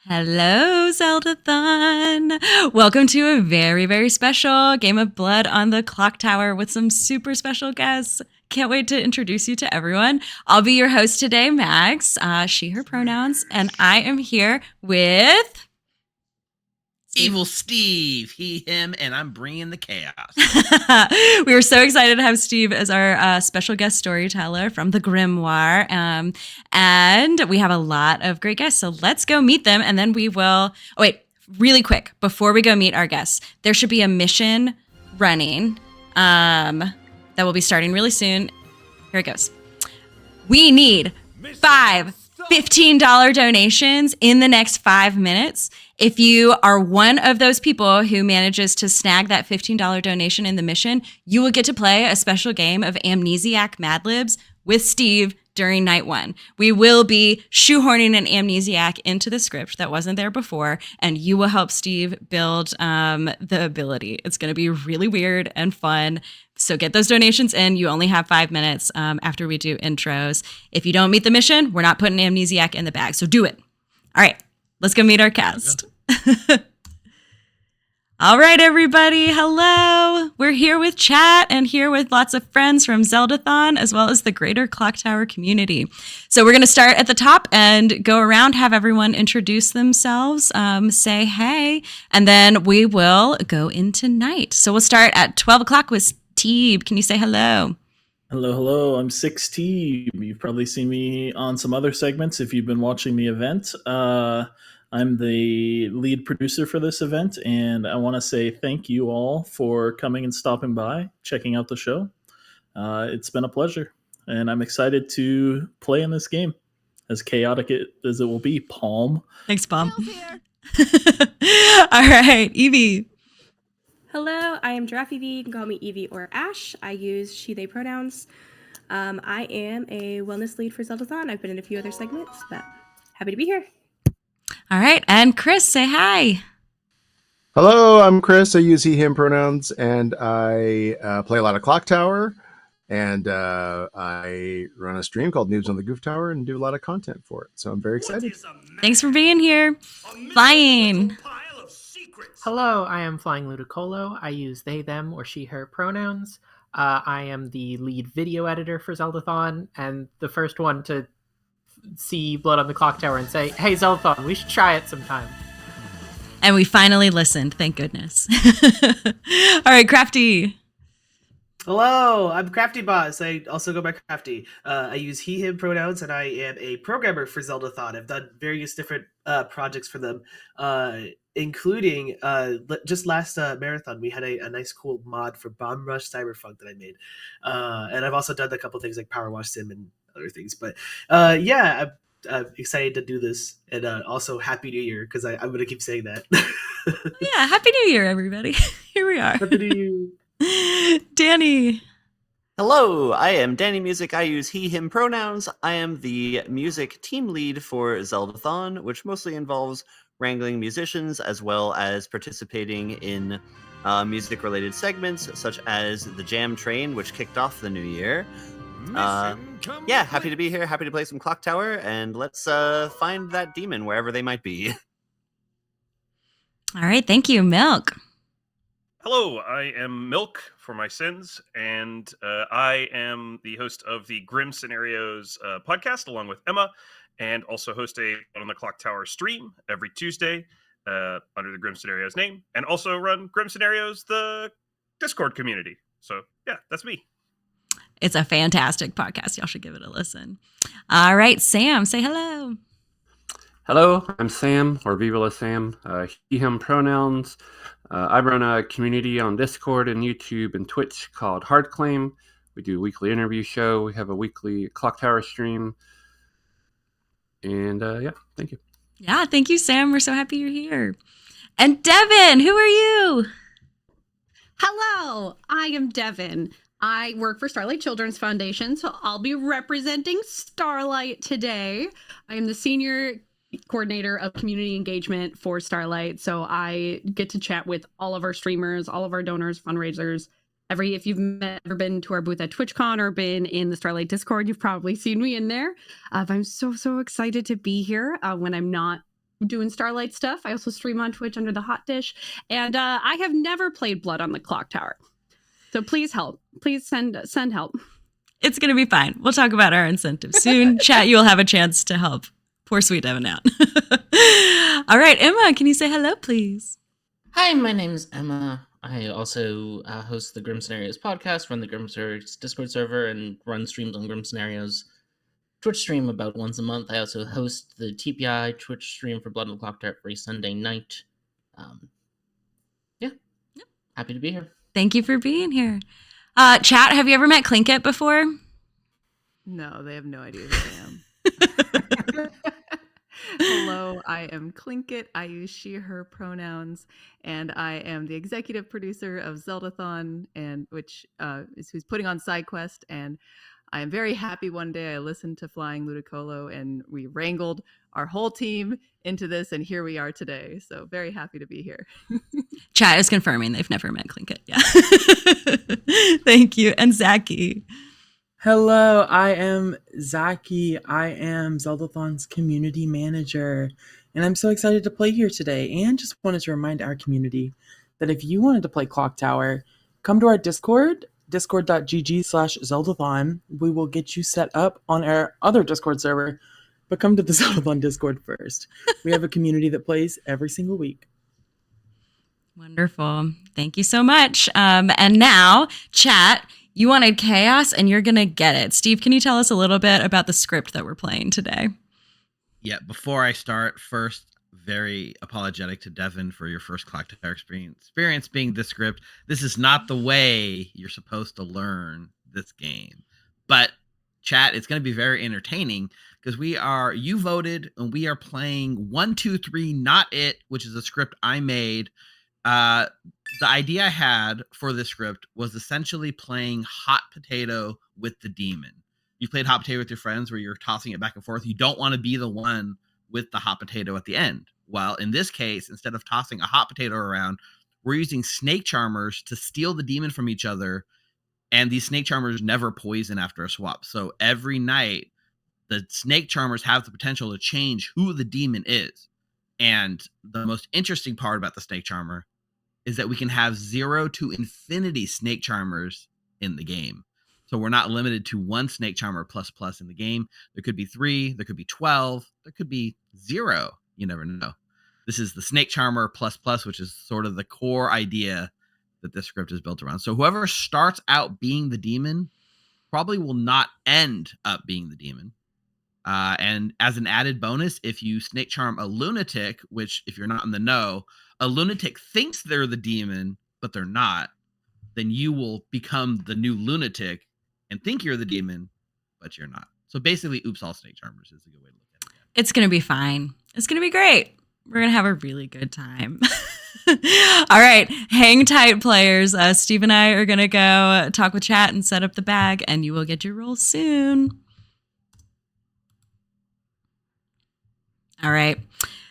Hello, Zeldathon. Welcome to a very, very special Game of Blood on the Clocktower with some super special guests. Can't wait to introduce you to everyone. I'll be your host today, Max, she, her pronouns, and I am here with Evil Steve, he, him, and I'm bringing the chaos. We were so excited to have Steve as our special guest storyteller from the Grimoire. And we have a lot of great guests. So let's go meet them. And then we will. Oh, wait, really quick. Before we go meet our guests, there should be a mission running that will be starting really soon. Here it goes. We need 5 $15 donations in the next 5 minutes. If you are one of those people who manages to snag that $15 donation in the mission, you will get to play a special game of Amnesiac Mad Libs with Steve during night one. We will be shoehorning an Amnesiac into the script that wasn't there before, and you will help Steve build the ability. It's going to be really weird and fun. So get those donations in. You only have 5 minutes after we do intros. If you don't meet the mission, we're not putting Amnesiac in the bag. So do it. All right, let's go meet our cast. All right, everybody. Hello. We're here with chat and here with lots of friends from Zeldathon as well as the greater Clocktower community. So we're going to start at the top and go around, have everyone introduce themselves, say hey, and then we will go into night. So we'll start at 12 o'clock with Steve. Can you say hello? Hello. I'm 6T. You've probably seen me on some other segments if you've been watching the event. I'm the lead producer for this event, and I want to say thank you all for coming and stopping by, checking out the show. It's been a pleasure, and I'm excited to play in this game, as chaotic as it will be. Palm. Thanks, Palm. All right, Evie. Hello, I am Giraffe Evie. You can call me Evie or Ash. I use she, they pronouns. I am a wellness lead for Zeldathon. I've been in a few other segments, but happy to be here. All right, and Chris, say hi. Hello, I'm Chris. I use he, him pronouns, and I play a lot of Clocktower, and I run a stream called Noobs on the Goof Tower and do a lot of content for it. So I'm very excited. Thanks for being here. Flying. Hello, I am Flying Ludicolo. I use they, them, or she, her pronouns. I am the lead video editor for Zeldathon, and the first one to see Blood on the Clocktower and say, hey, Zeldathon, we should try it sometime. And we finally listened, thank goodness. All right, Crafty. Hello, I'm Crafty Boss. I also go by Crafty. I use he, him pronouns, and I am a programmer for Zeldathon. I've done various different projects for them, including just last marathon, we had a nice cool mod for Bomb Rush Cyberpunk that I made. And I've also done a couple things like Power Wash Sim and other things. But yeah, I'm excited to do this. And also Happy New Year, because I'm going to keep saying that. Yeah, Happy New Year, everybody. Here we are. Happy New Year. Danny. Hello, I am Danny Music. I use he, him pronouns. I am the music team lead for Zeldathon, which mostly involves wrangling musicians as well as participating in music-related segments such as the Jam Train, which kicked off the new year. Yeah, happy to be here, happy to play some Clocktower, and let's find that demon wherever they might be. All right, thank you, Milk. Hello, I am Milk for my sins, and I am the host of the Grim Scenarios podcast along with Emma, and also host a on the Clocktower stream every Tuesday under the Grim Scenarios name, and also run Grim Scenarios, the Discord community. So yeah, that's me. It's a fantastic podcast. Y'all should give it a listen. All right, Sam, say hello. Hello, I'm Sam, or Viva Sam, he, him pronouns. I run a community on Discord and YouTube and Twitch called Hard Claim. We do a weekly interview show. We have a weekly Clocktower stream. And yeah, thank you. Yeah, thank you, Sam. We're so happy you're here. And Devin, who are you? Hello, I am Devin. I work for Starlight Children's Foundation, so I'll be representing Starlight today. I am the senior coordinator of community engagement for Starlight, so I get to chat with all of our streamers, all of our donors, fundraisers. If you've ever been to our booth at TwitchCon or been in the Starlight Discord, you've probably seen me in there. I'm so excited to be here when I'm not doing Starlight stuff. I also stream on Twitch under the Hot Dish, and I have never played Blood on the Clocktower. So please help. Please send help. It's going to be fine. We'll talk about our incentives soon. Chat, you'll have a chance to help poor sweet Evan out. All right, Emma, can you say hello, please? Hi, my name's Emma. I also host the Grim Scenarios podcast, run the Grim Scenarios Discord server, and run streams on Grim Scenarios Twitch stream about once a month. I also host the TPI Twitch stream for Blood on the Clocktower every Sunday night. Happy to be here. Thank you for being here. Chat, have you ever met Clinkett before? No, they have no idea who I am. Hello, I am Clinkett. I use she, her pronouns, and I am the executive producer of Zeldathon, and which is who's putting on SideQuest. And I am very happy one day I listened to Flying Ludicolo, and we wrangled our whole team into this, and here we are today. So very happy to be here. Chat is confirming they've never met Clinkett. Yeah. Thank you. And Zaki. Hello, I am Zaki. I am Zeldathon's community manager, and I'm so excited to play here today. And just wanted to remind our community that if you wanted to play Clocktower, come to our Discord, discord.gg/Zeldathon. We will get you set up on our other Discord server, but come to the Zeldathon Discord first. We have a community that plays every single week. Wonderful. Thank you so much. And now, chat, you wanted chaos and you're going to get it. Steve, can you tell us a little bit about the script that we're playing today? Yeah, before I start, first, very apologetic to Devin for your first Clocktower experience being this script. This is not the way you're supposed to learn this game. But chat, it's going to be very entertaining because you voted and we are playing 1, 2, 3, Not It, which is a script I made. The idea I had for this script was essentially playing hot potato with the demon. You played hot potato with your friends where you're tossing it back and forth. You don't want to be the one with the hot potato at the end. Well, in this case, instead of tossing a hot potato around, we're using snake charmers to steal the demon from each other. And these snake charmers never poison after a swap. So every night, the snake charmers have the potential to change who the demon is. And the most interesting part about the snake charmer is that we can have 0 to infinity snake charmers in the game. So we're not limited to 1 snake charmer plus in the game. There could be 3, there could be 12, there could be 0. You never know. This is the snake charmer plus, which is sort of the core idea that this script is built around. So whoever starts out being the demon probably will not end up being the demon. And as an added bonus, if you snake charm a lunatic, which if you're not in the know, a lunatic thinks they're the demon, but they're not, then you will become the new lunatic and think you're the demon, but you're not. So basically, oops, all snake charmers is a good way to look at it. It's going to be fine. It's going to be great. We're going to have a really good time. All right. Hang tight, players. Steve and I are going to go talk with chat and set up the bag, and you will get your roll soon. All right.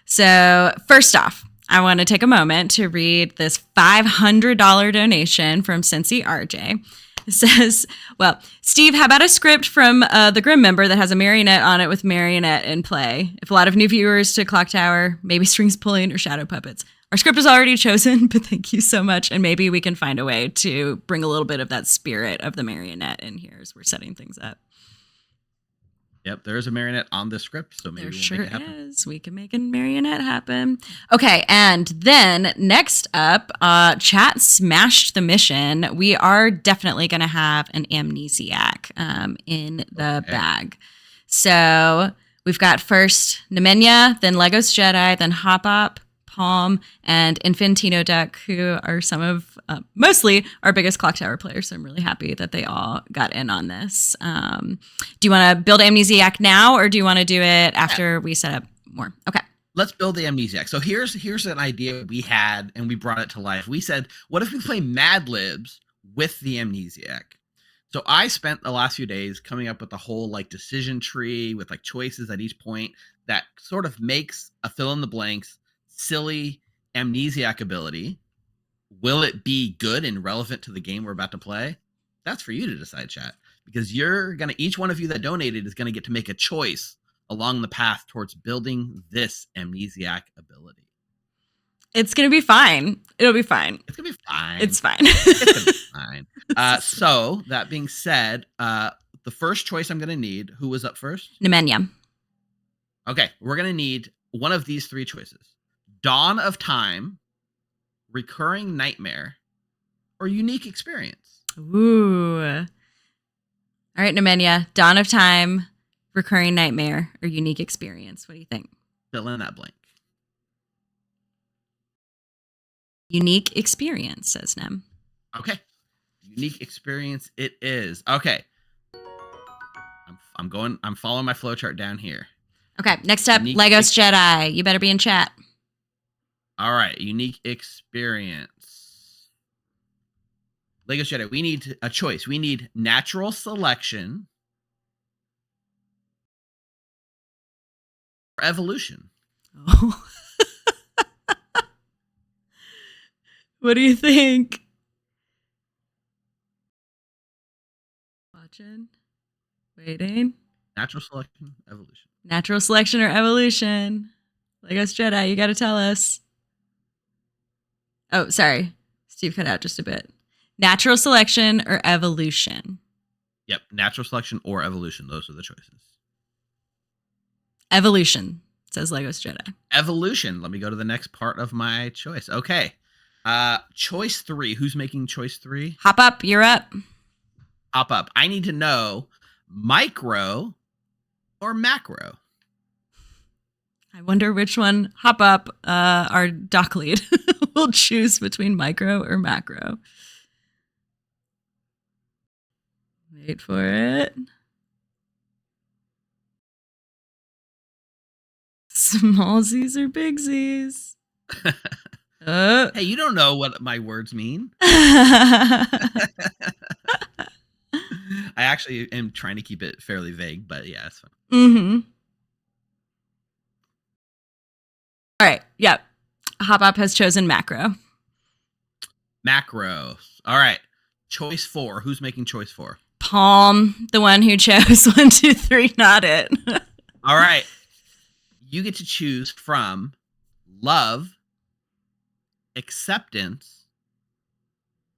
So first off, I want to take a moment to read this $500 donation from Cincy RJ. It says, well, Steve, how about a script from the Grimm member that has a marionette on it with marionette in play? If a lot of new viewers to Clocktower, maybe strings pulling or shadow puppets. Our script is already chosen, but thank you so much. And maybe we can find a way to bring a little bit of that spirit of the marionette in here as we're setting things up. Yep, there is a marionette on this script, so maybe we'll make it happen. Is. We can make a marionette happen. Okay, and then next up, chat smashed the mission. We are definitely going to have an amnesiac in the bag. So we've got first Nemenya, then Legos Jedi, then Hop Op, Palm, and Infantino Duck, who are some of mostly our biggest Clocktower players. So I'm really happy that they all got in on this. Do you want to build Amnesiac now, or do you want to do it after we set up more? Okay. Let's build the Amnesiac. So here's an idea we had, and we brought it to life. We said, what if we play Mad Libs with the Amnesiac? So I spent the last few days coming up with a whole decision tree with choices at each point that sort of makes a fill in the blanks silly amnesiac ability. Will it be good and relevant to the game we're about to play? That's for you to decide, chat, because each one of you that donated is going to get to make a choice along the path towards building this amnesiac ability? It's going to be fine. It'll be fine. It's going to be fine. It's fine. It's going to be fine. So that being said, the first choice I'm going to need, who was up first? Nemenya. Okay, we're going to need one of these three choices. Dawn of Time, Recurring Nightmare, or Unique Experience. Ooh. All right, Nemenya. Dawn of Time, Recurring Nightmare, or Unique Experience. What do you think? Fill in that blank. Unique Experience, says Nem. Okay. Unique Experience it is. Okay. I'm following my flowchart down here. Okay, next up, Legos Jedi. You better be in chat. All right, Unique Experience. Legos Jedi, we need a choice. We need natural selection or evolution. Oh. What do you think? Watching. Waiting. Natural selection, evolution. Natural selection or evolution? Legos Jedi, you got to tell us. Oh, sorry. Steve cut out just a bit. Natural selection or evolution? Yep, natural selection or evolution. Those are the choices. Evolution, says Legos Jedi. Evolution. Let me go to the next part of my choice. Okay. Choice 3. Who's making choice 3? Hop up, you're up. Hop up. I need to know micro or macro. I wonder which one Hop Up, our doc lead, will choose between micro or macro. Wait for it. Smallsies or bigsies? Hey, you don't know what my words mean. I actually am trying to keep it fairly vague, but yeah, it's fine. Mm-hmm. All right. Yep. Hop Up has chosen macro. Macro. All right. Choice 4. Who's making choice 4? Palm, the one who chose 1, 2, 3, not it. All right. You get to choose from love, acceptance,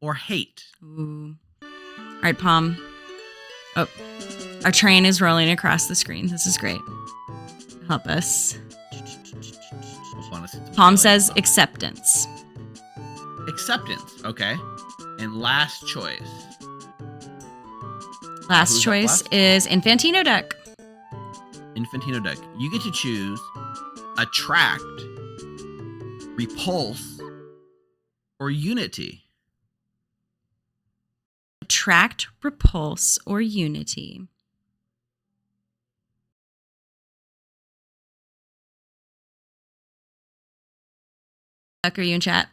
or hate. Ooh. All right, Palm. Oh, our train is rolling across the screen. This is great. Help us. Palm says acceptance. Acceptance. Okay. And last choice. Last choice is Infantino Duck. Infantino Duck. You get to choose attract, repulse, or unity. Attract, repulse, or unity. Duck, are you in chat?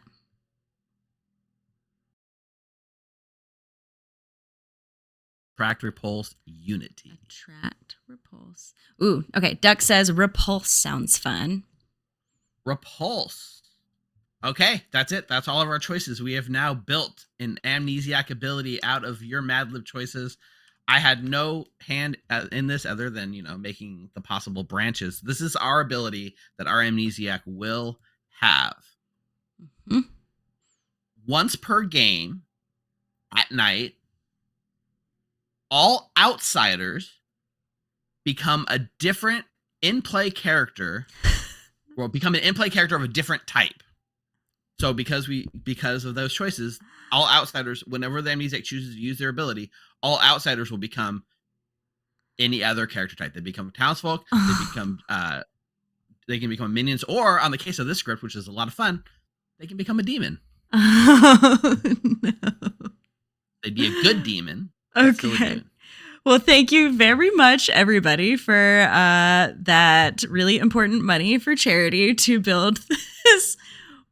Attract, repulse, unity. Attract, repulse. Ooh, okay. Duck says repulse sounds fun. Repulse. Okay, that's it. That's all of our choices. We have now built an amnesiac ability out of your Mad Lib choices. I had no hand in this other than, making the possible branches. This is our ability that our amnesiac will have. Mm-hmm. Once per game at night, all outsiders become a different in-play character, or become an in-play character of a different type. So because of those choices, all outsiders, whenever the amnesiac chooses to use their ability, all outsiders will become any other character type. They become townsfolk, they can become minions, or on the case of this script, which is a lot of fun, they can become a demon. Oh, no. They'd be a good demon. Okay. Well, thank you very much, everybody, for that really important money for charity to build this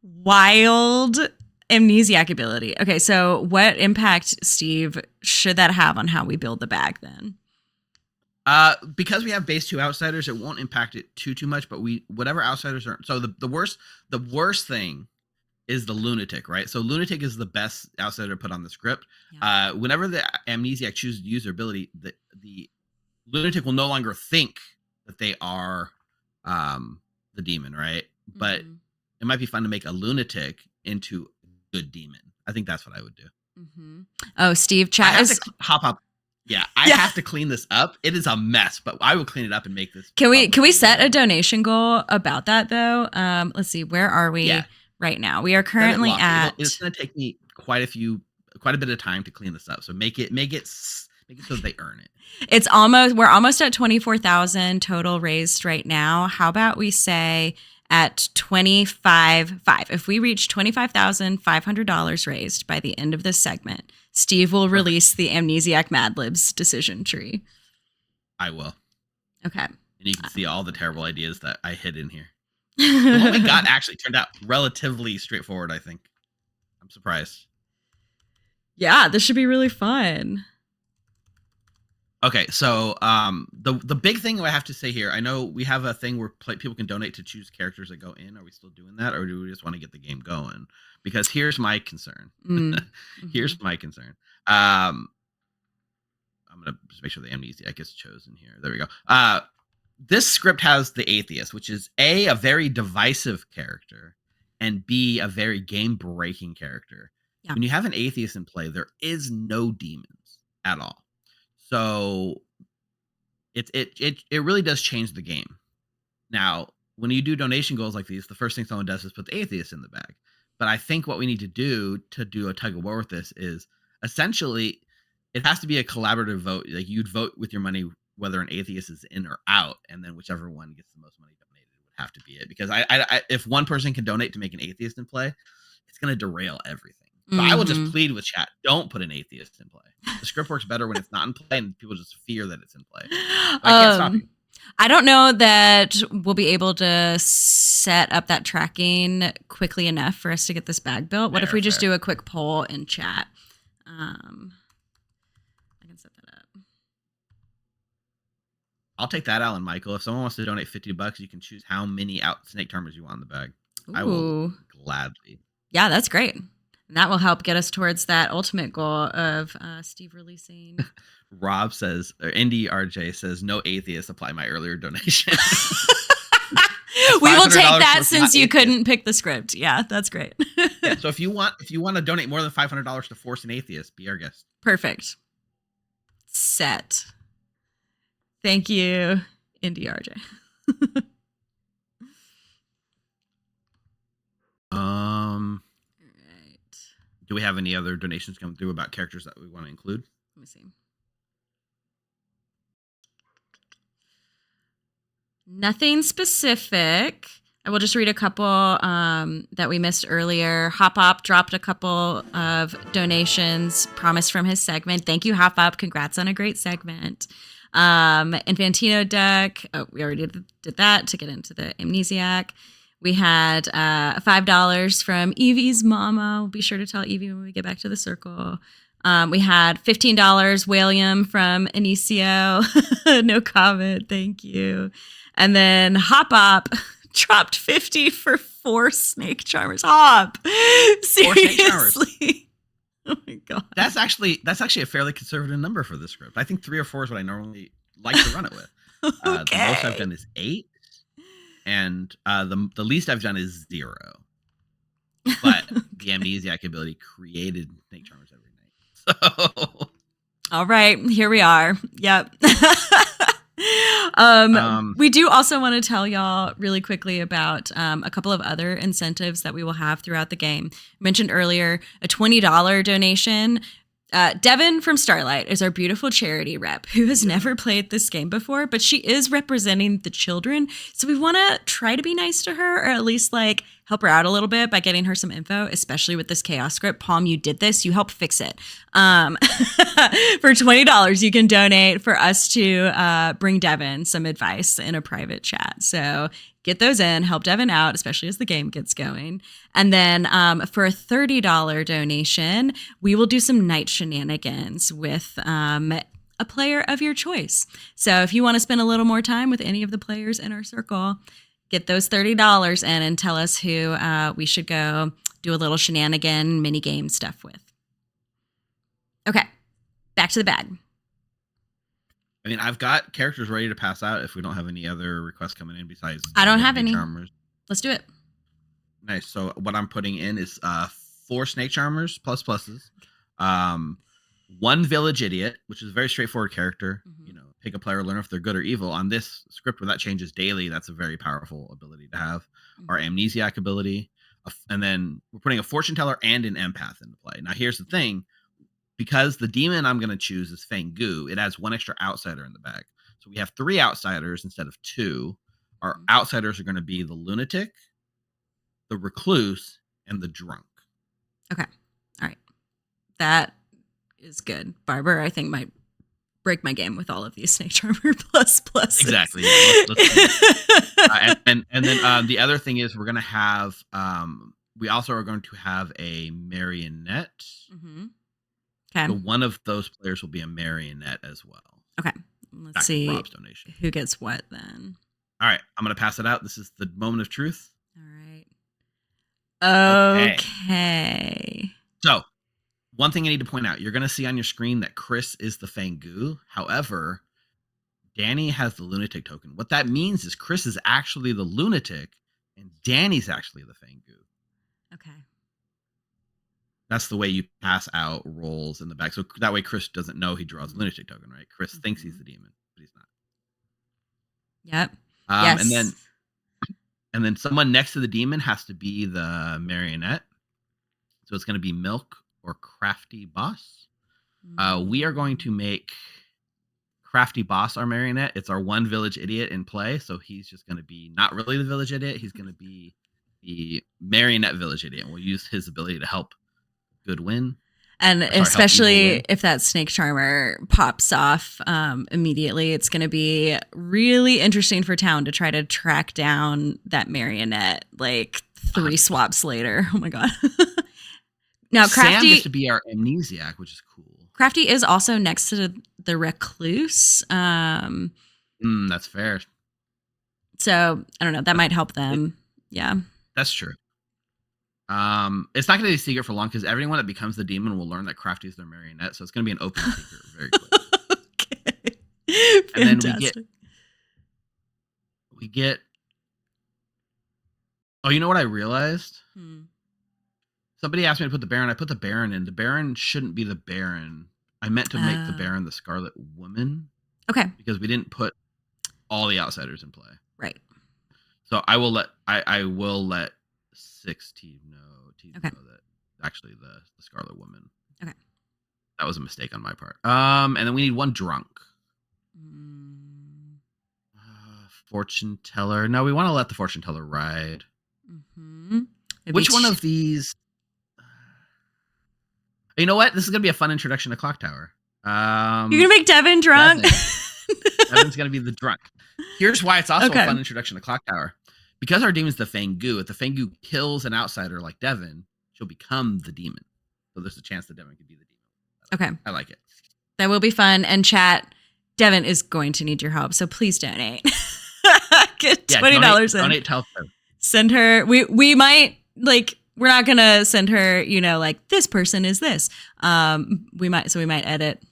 wild amnesiac ability. Okay, so what impact, Steve, should that have on how we build the bag then? Because we have base 2 outsiders, it won't impact it too much, but whatever outsiders are. So the worst thing is the lunatic, right? So lunatic is the best outsider to put on the script. Yeah. Whenever the amnesiac chooses to use their ability, the lunatic will no longer think that they are the demon, right? But Mhm. it might be fun to make a lunatic into a good demon. I think that's what I would do. Oh, Steve, I chat have is. to hop up. Yeah, I have to clean this up. It is a mess, but I will clean it up and make this. Can we publicly set a available. donation goal about that though? Let's see, where are we Yeah. right now? We are Set it currently lofty. at. It's going to take me quite a bit of time to clean this up. So make it so they earn it. We're almost at 24,000 total raised right now. How about we say at 25,500? If we reach $25,500 raised by the end of this segment, Steve will release the Amnesiac Mad Libs decision tree. I will. Okay. And you can see all the terrible ideas that I hid in here. The one we got actually turned out relatively straightforward, I think. I'm surprised. Yeah, this should be really fun. Okay, so the big thing I have to say here, I know we have a thing where people can donate to choose characters that go in. Are we still doing that, or do we just want to get the game going? Because here's my concern. Here's my concern. I'm gonna just make sure the Amnesiac gets chosen here. There we go. This script has the Atheist, which is a very divisive character, and B, a very game-breaking character. Yeah. When you have an Atheist in play, there is no demons at all. So it really does change the game. Now, when you do donation goals like these, the first thing someone does is put the Atheist in the bag. But I think what we need to do a tug of war with this is essentially it has to be a collaborative vote. Like you'd vote with your money whether an Atheist is in or out, and then whichever one gets the most money donated would have to be it. Because I if one person can donate to make an Atheist in play, it's going to derail everything. So I will just plead with chat: don't put an Atheist in play. The script works better when it's not in play, and people just fear that it's in play. But I can't stop you. I don't know that we'll be able to set up that tracking quickly enough for us to get this bag built. What if we just do a quick poll in chat? I can set that up. I'll take that, Alan Michael. If someone wants to donate $50, you can choose how many snake charmers you want in the bag. I will gladly. Yeah, that's great. And that will help get us towards that ultimate goal of Steve releasing. Rob says, or Indy RJ says, no atheists apply my earlier donation. We will take that since you couldn't pick the script. Yeah, that's great. Yeah, so if you want to donate more than $500 to force an atheist, be our guest. Perfect. Set. Thank you, Indy RJ. Do we have any other donations come through about characters that we want to include? Let me see. Nothing specific. I will just read a couple that we missed earlier. Hop Up dropped a couple of donations promised from his segment. Thank you, Hop Up. Congrats on a great segment. Infantino Duck. Oh, we already did that to get into the Amnesiac. We had $5 from Evie's mama. We'll be sure to tell Evie when we get back to the circle. We had $15 William from Inicio. No comment. Thank you. And then Hop Up dropped 50 for 4 snake charmers. Hop. Seriously. Oh my god. That's actually a fairly conservative number for this script. I think 3 or 4 is what I normally like to run it with. Okay. The most I've done is 8. And the least I've done is 0. But the Amnesiac ability created snake charmers every night. So all right, here we are. Yep. We do also want to tell y'all really quickly about a couple of other incentives that we will have throughout the game. I mentioned earlier a $20 donation. Devin from Starlight is our beautiful charity rep who has never played this game before, but she is representing the children. So we want to try to be nice to her, or at least like help her out a little bit by getting her some info, especially with this chaos script. Palm, you did this. You helped fix it. For $20, you can donate for us to bring Devin some advice in a private chat. So get those in, help Devin out, especially as the game gets going. And then for a $30 donation, we will do some night shenanigans with a player of your choice. So if you want to spend a little more time with any of the players in our circle, get those $30 in and tell us who we should go do a little shenanigan mini game stuff with. Okay, back to the bag. I mean, I've got characters ready to pass out if we don't have any other requests coming in besides. I don't have Snake any. Charmers. Let's do it. Nice. So what I'm putting in is 4 Snake Charmers plus pluses, 1 Village Idiot, which is a very straightforward character. Mhm. You know, pick a player, learn if they're good or evil. On this script where that changes daily, that's a very powerful ability to have. Our Amnesiac ability, and then we're putting a Fortune Teller and an Empath into play. Now here's the thing. Because the demon I'm going to choose is Fangu, it adds 1 extra outsider in the bag. So we have 3 outsiders instead of 2. Our outsiders are going to be the Lunatic, the Recluse, and the Drunk. Okay. All right. That is good. Barber, I think, might break my game with all of these Snake Charmer plus pluses. Exactly. Yeah, let's and then the other thing is we're going to have, we also are going to have a Marionette. Mm-hmm. Okay. So one of those players will be a Marionette as well. Okay. Let's see Rob's donation. who gets what then. All right. I'm going to pass it out. This is the moment of truth. All right. Okay. So, one thing I need to point out, you're going to see on your screen that Chris is the Fangu. However, Danny has the Lunatic token. What that means is Chris is actually the Lunatic and Danny's actually the Fangu. Okay. That's the way you pass out rolls in the back. So that way Chris doesn't know he draws a Lunatic token, right? Chris thinks he's the demon, but he's not. Yep. Yes. And then someone next to the demon has to be the Marionette. So it's going to be Milk or Crafty Boss. We are going to make Crafty Boss our Marionette. It's our 1 Village Idiot in play. So he's just going to be not really the Village Idiot. He's going to be the Marionette Village Idiot. And we'll use his ability to help good win. And especially if that Snake Charmer pops off immediately, it's going to be really interesting for Town to try to track down that Marionette like 3 swaps later. Oh my God. Now, Crafty Sam gets to be our Amnesiac, which is cool. Crafty is also next to the Recluse. That's fair. So I don't know. That might help them. Yeah. That's true. It's not going to be a secret for long because everyone that becomes the demon will learn that Crafty is their Marionette. So it's going to be an open secret very quick. Okay. And Fantastic. then we get. Oh, you know what I realized? Somebody asked me to put the Baron. I put the Baron in. The Baron shouldn't be the Baron. I meant to make the Baron the Scarlet Woman. Okay. Because we didn't put all the outsiders in play. Right. So I will let 6T know that actually the Scarlet Woman. Okay. That was a mistake on my part. And then we need 1 drunk. Fortune teller. No, we want to let the fortune teller ride. Which one of these? You know what? This is gonna be a fun introduction to Clocktower. You're gonna make Devin drunk. Devin's gonna be the drunk. Here's why it's also a fun introduction to Clocktower. Because our demon's the Fangu, if the Fangu kills an outsider like Devin, she'll become the demon. So there's a chance that Devin could be the demon. Okay. I like it. That will be fun. And chat, Devin is going to need your help. So please donate. Get $20 in. Donate, tell her. Send her. We might we're not gonna send her, this person is this. We might edit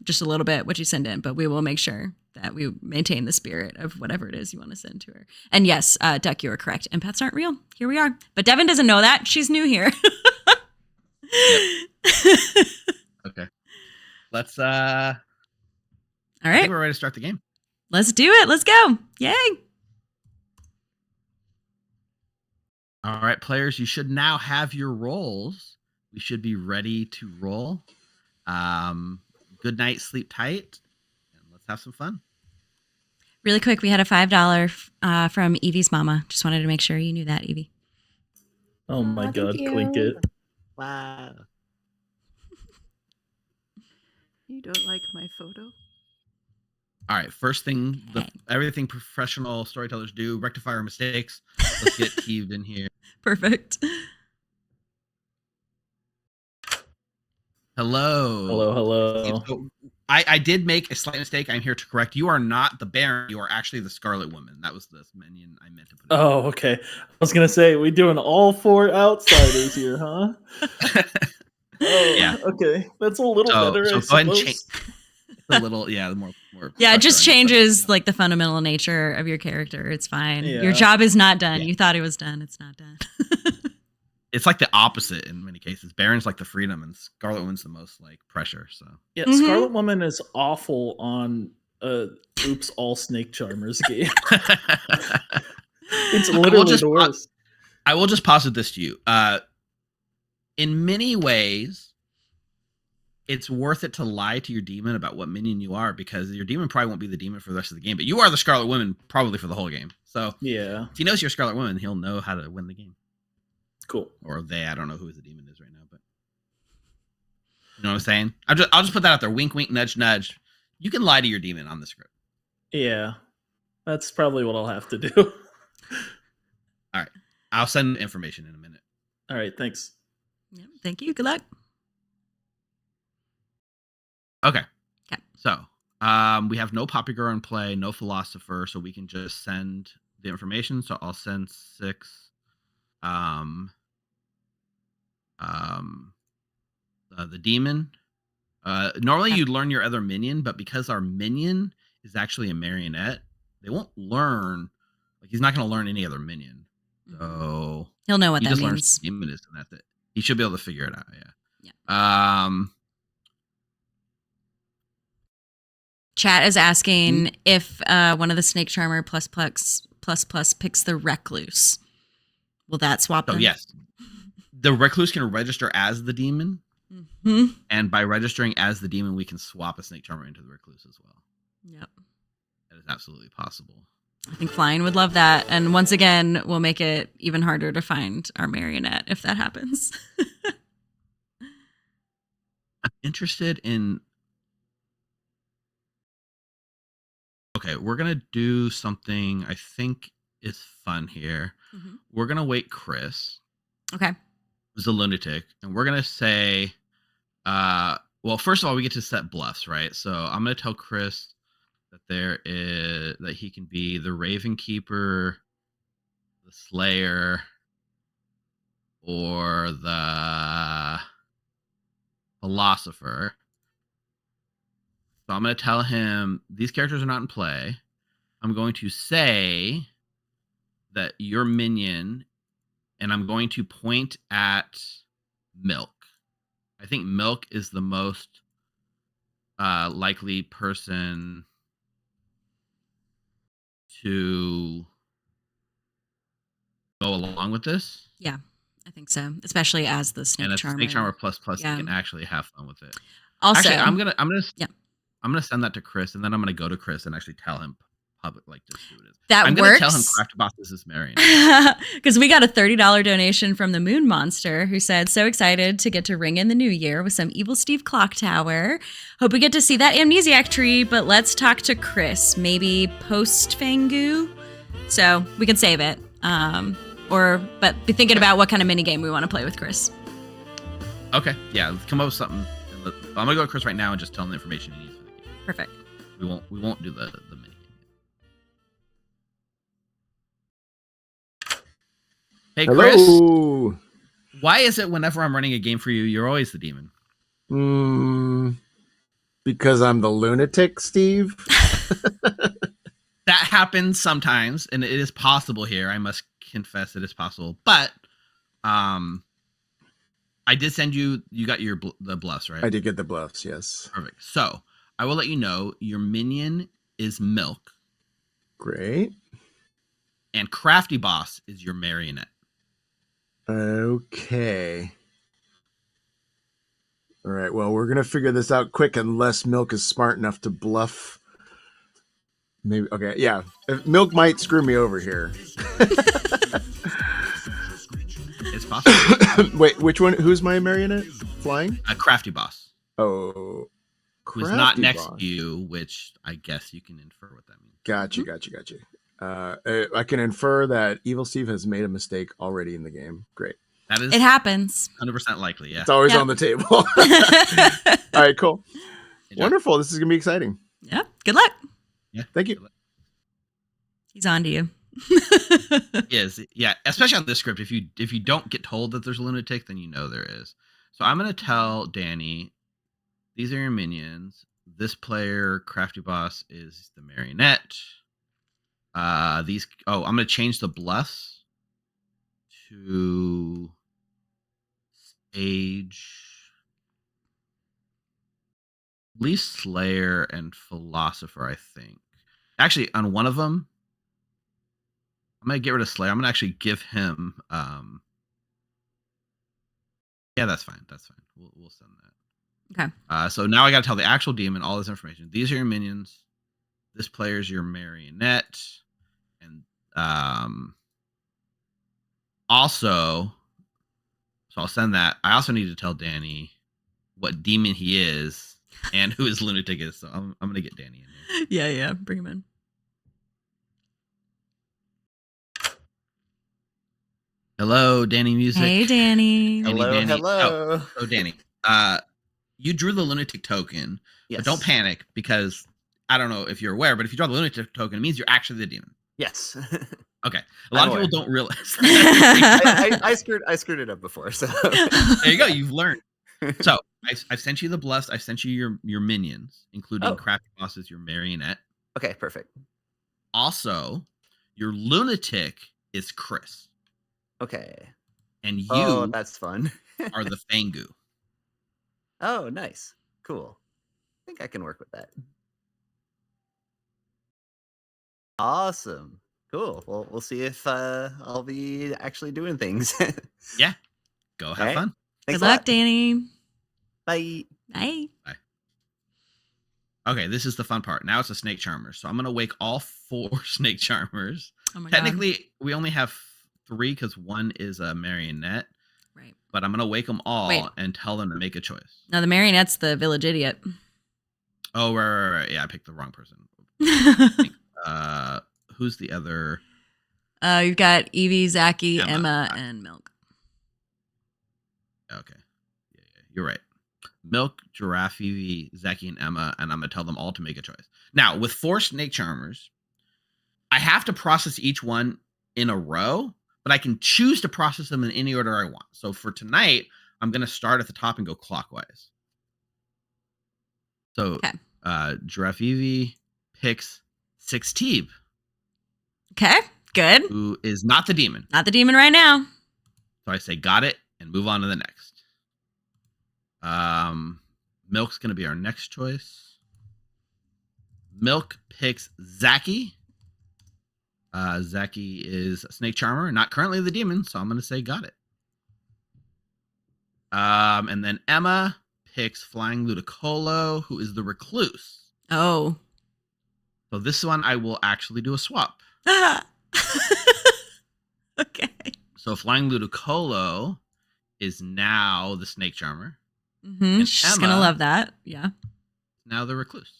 just a little bit what you send in, but we will make sure that we maintain the spirit of whatever it is you want to send to her. And yes, Duck, you are correct. Empaths aren't real. Here we are. But Devin doesn't know that. She's new here. Okay. Let's All right. I think we're ready to start the game. Let's do it. Let's go. Yay. All right, players, you should now have your rolls. We should be ready to roll. Good night, sleep tight, and let's have some fun. Really quick, we had a $5 from Evie's mama. Just wanted to make sure you knew that, Evie. Oh my God, clink it. Wow. You don't like my photo? All right, first thing, everything professional storytellers do, rectify our mistakes. Let's get Steve in here. Perfect. Hello. So I did make a slight mistake. I'm here to correct. You are not the Baron. You are actually the Scarlet Woman. That was the minion I meant to put in. Oh, okay. I was going to say, we doing all 4 outsiders here, huh? Yeah. Okay. That's a little better, so I go ahead and suppose. a little, the more. Yeah, it pressure just on you. changes like the fundamental nature of your character. It's fine. Yeah. Your job is not done. Yeah. You thought it was done. It's not done. It's like the opposite in many cases. Baron's like the freedom, and Scarlet Woman's the most like pressure. So Yeah, Mhm. Scarlet Woman is awful on Oops All Snake Charmers game. It's literally the worst. I will just posit this to you. In many ways, it's worth it to lie to your demon about what minion you are, because your demon probably won't be the demon for the rest of the game, but you are the Scarlet Woman probably for the whole game. So Yeah, if he knows you're Scarlet Woman, he'll know how to win the game. cool. Or they, I don't know who the demon is right now, but you know what I'm saying? I'll just put that out there. Wink, wink, nudge, nudge. You can lie to your demon on the script. Yeah, that's probably what I'll have to do. All right. I'll send information in a minute. All right, thanks. Yeah, thank you. Good luck. Okay. Okay. So we have no Poppy Girl in play, no Philosopher, so we can just send the information. So I'll send 6. The demon. Normally you'd learn your other minion, but because our minion is actually a marionette, they won't learn. Like, he's not going to learn any other minion. So He'll know what he that just learns means. the demon is, and that's it. He should be able to figure it out. Yeah. Chat is asking if one of the Snake Charmer plus picks the Recluse. Will that swap So them? yes, the Recluse can register as the demon, and by registering as the demon, we can swap a Snake Charmer into the Recluse as well. Yep. That is absolutely possible. I think Flying would love that. And once again, we'll make it even harder to find our marionette if that happens. I'm interested in. Okay, we're gonna do something I think is fun here. We're gonna wait Chris, Okay. who's a lunatic, and we're gonna say, well, first of all, we get to set bluffs, right? So I'm gonna tell Chris that he can be the Raven Keeper, the Slayer, or the Philosopher. So I'm going to tell him these characters are not in play. I'm going to say that you're minion, and I'm going to point at Milk. I think Milk is the most likely person to go along with this. Yeah, I think so. Especially as the Snake And a Charmer. Snake Charmer plus, Yeah. you can actually have fun with it. Also, actually, I'm gonna send that to Chris, and then I'm gonna go to Chris and actually tell him public, like, just who it is. That I'm works. gonna tell him Craft Boss is his marionette. Because we got a $30 donation from the Moon Monster, who said, "So excited to get to ring in the new year with some Evil Steve Clocktower. Hope we get to see that amnesiac tree, but let's talk to Chris. Maybe post Fangu, so we can save it. But be thinking about what kind of minigame we want to play with Chris." Okay, yeah, let's come up with something. I'm gonna go to Chris right now and just tell him the information he needs for the game. Perfect. We won't do the mini game. Hey, Hello. Chris. Why is it whenever I'm running a game for you, you're always the demon? Because I'm the lunatic, Steve. That happens sometimes, and it is possible here. I must confess, it is possible. But I did send you. You got the bluffs, right? I did get the bluffs. Yes. Perfect. So I will let you know your minion is Milk. Great. And Crafty Boss is your marionette. Okay. All right. Well, we're gonna figure this out quick, unless Milk is smart enough to bluff. Maybe. Okay. Yeah. Milk might screw me over here. It's possible. Wait, which one? Who's my marionette? Flying? Crafty Boss. Oh. Who's not next to you, which I guess you can infer what that means. Gotcha. I can infer that Evil Steve has made a mistake already in the game. Great. That is. It happens. 100% likely. Yeah. It's always on the table. All right. Cool. Wonderful. This is gonna be exciting. Yeah. Good luck. Yeah. Thank you. He's on to you. Is yeah, especially on this script. If you don't get told that there's a lunatic, then you know there is. So I'm gonna tell Danny, these are your minions. this player, Crafty Boss, is the marionette. I'm gonna change the bluffs to stage least Slayer and Philosopher, I think. Actually, on one of them, I'm gonna get rid of Slayer. I'm gonna actually give him yeah, that's fine. That's fine. We'll send that. Okay. So now I gotta tell the actual demon all this information. These are your minions. This player's your marionette. And also, so I'll send that. I also need to tell Danny what demon he is and who his lunatic is. So I'm gonna get Danny in here. Yeah. Bring him in. Hello, Danny Music. Hey, Danny. Hello. So Danny, you drew the lunatic token, Yes. but don't panic because I don't know if you're aware, but if you draw the lunatic token, it means you're actually the demon. Yes. Okay. A lot I'm of people aware. don't realize. I screwed it up before. So there you go. You've learned. So I've sent you the blessed. I've sent you your minions, including Crafty Boss's your marionette. Okay, perfect. Also, your lunatic is Chris. Okay. And you that's fun. are the Fangu. Oh, nice. Cool. I think I can work with that. Awesome. Cool. Well, we'll see if I'll be actually doing things. Yeah. Go have fun. Thanks Good luck, Danny. Bye. Bye. Okay, this is the fun part. Now it's a snake charmer. So I'm going to wake all 4 snake charmers. Oh my Technically, we only have 3 because one is a marionette. Right. But I'm going to wake them all Wait. and tell them to make a choice. Now the marionette's the village idiot. Oh, right. Yeah, I picked the wrong person. Who's the other? You've got Evie, Zachy, Emma, and Milk. Okay. Yeah, you're right. Milk, Giraffe, Evie, Zachy, and Emma, and I'm going to tell them all to make a choice. Now, with 4 snake charmers, I have to process each one in a row, but I can choose to process them in any order I want. So for tonight, I'm going to start at the top and go clockwise. So Giraffe Evie picks 6 Teeb. Okay, good. Who is not the demon. Not the demon right now. So I say, got it, and move on to the next. Milk's going to be our next choice. Milk picks Zachy. Zachy is a snake charmer, not currently the demon, so I'm going to say got it. And then Emma picks Flying Ludicolo, who is the recluse. Oh. So this one I will actually do a swap. Okay. So Flying Ludicolo is now the snake charmer. Mm-hmm. She's going to love that. Yeah. Now the recluse.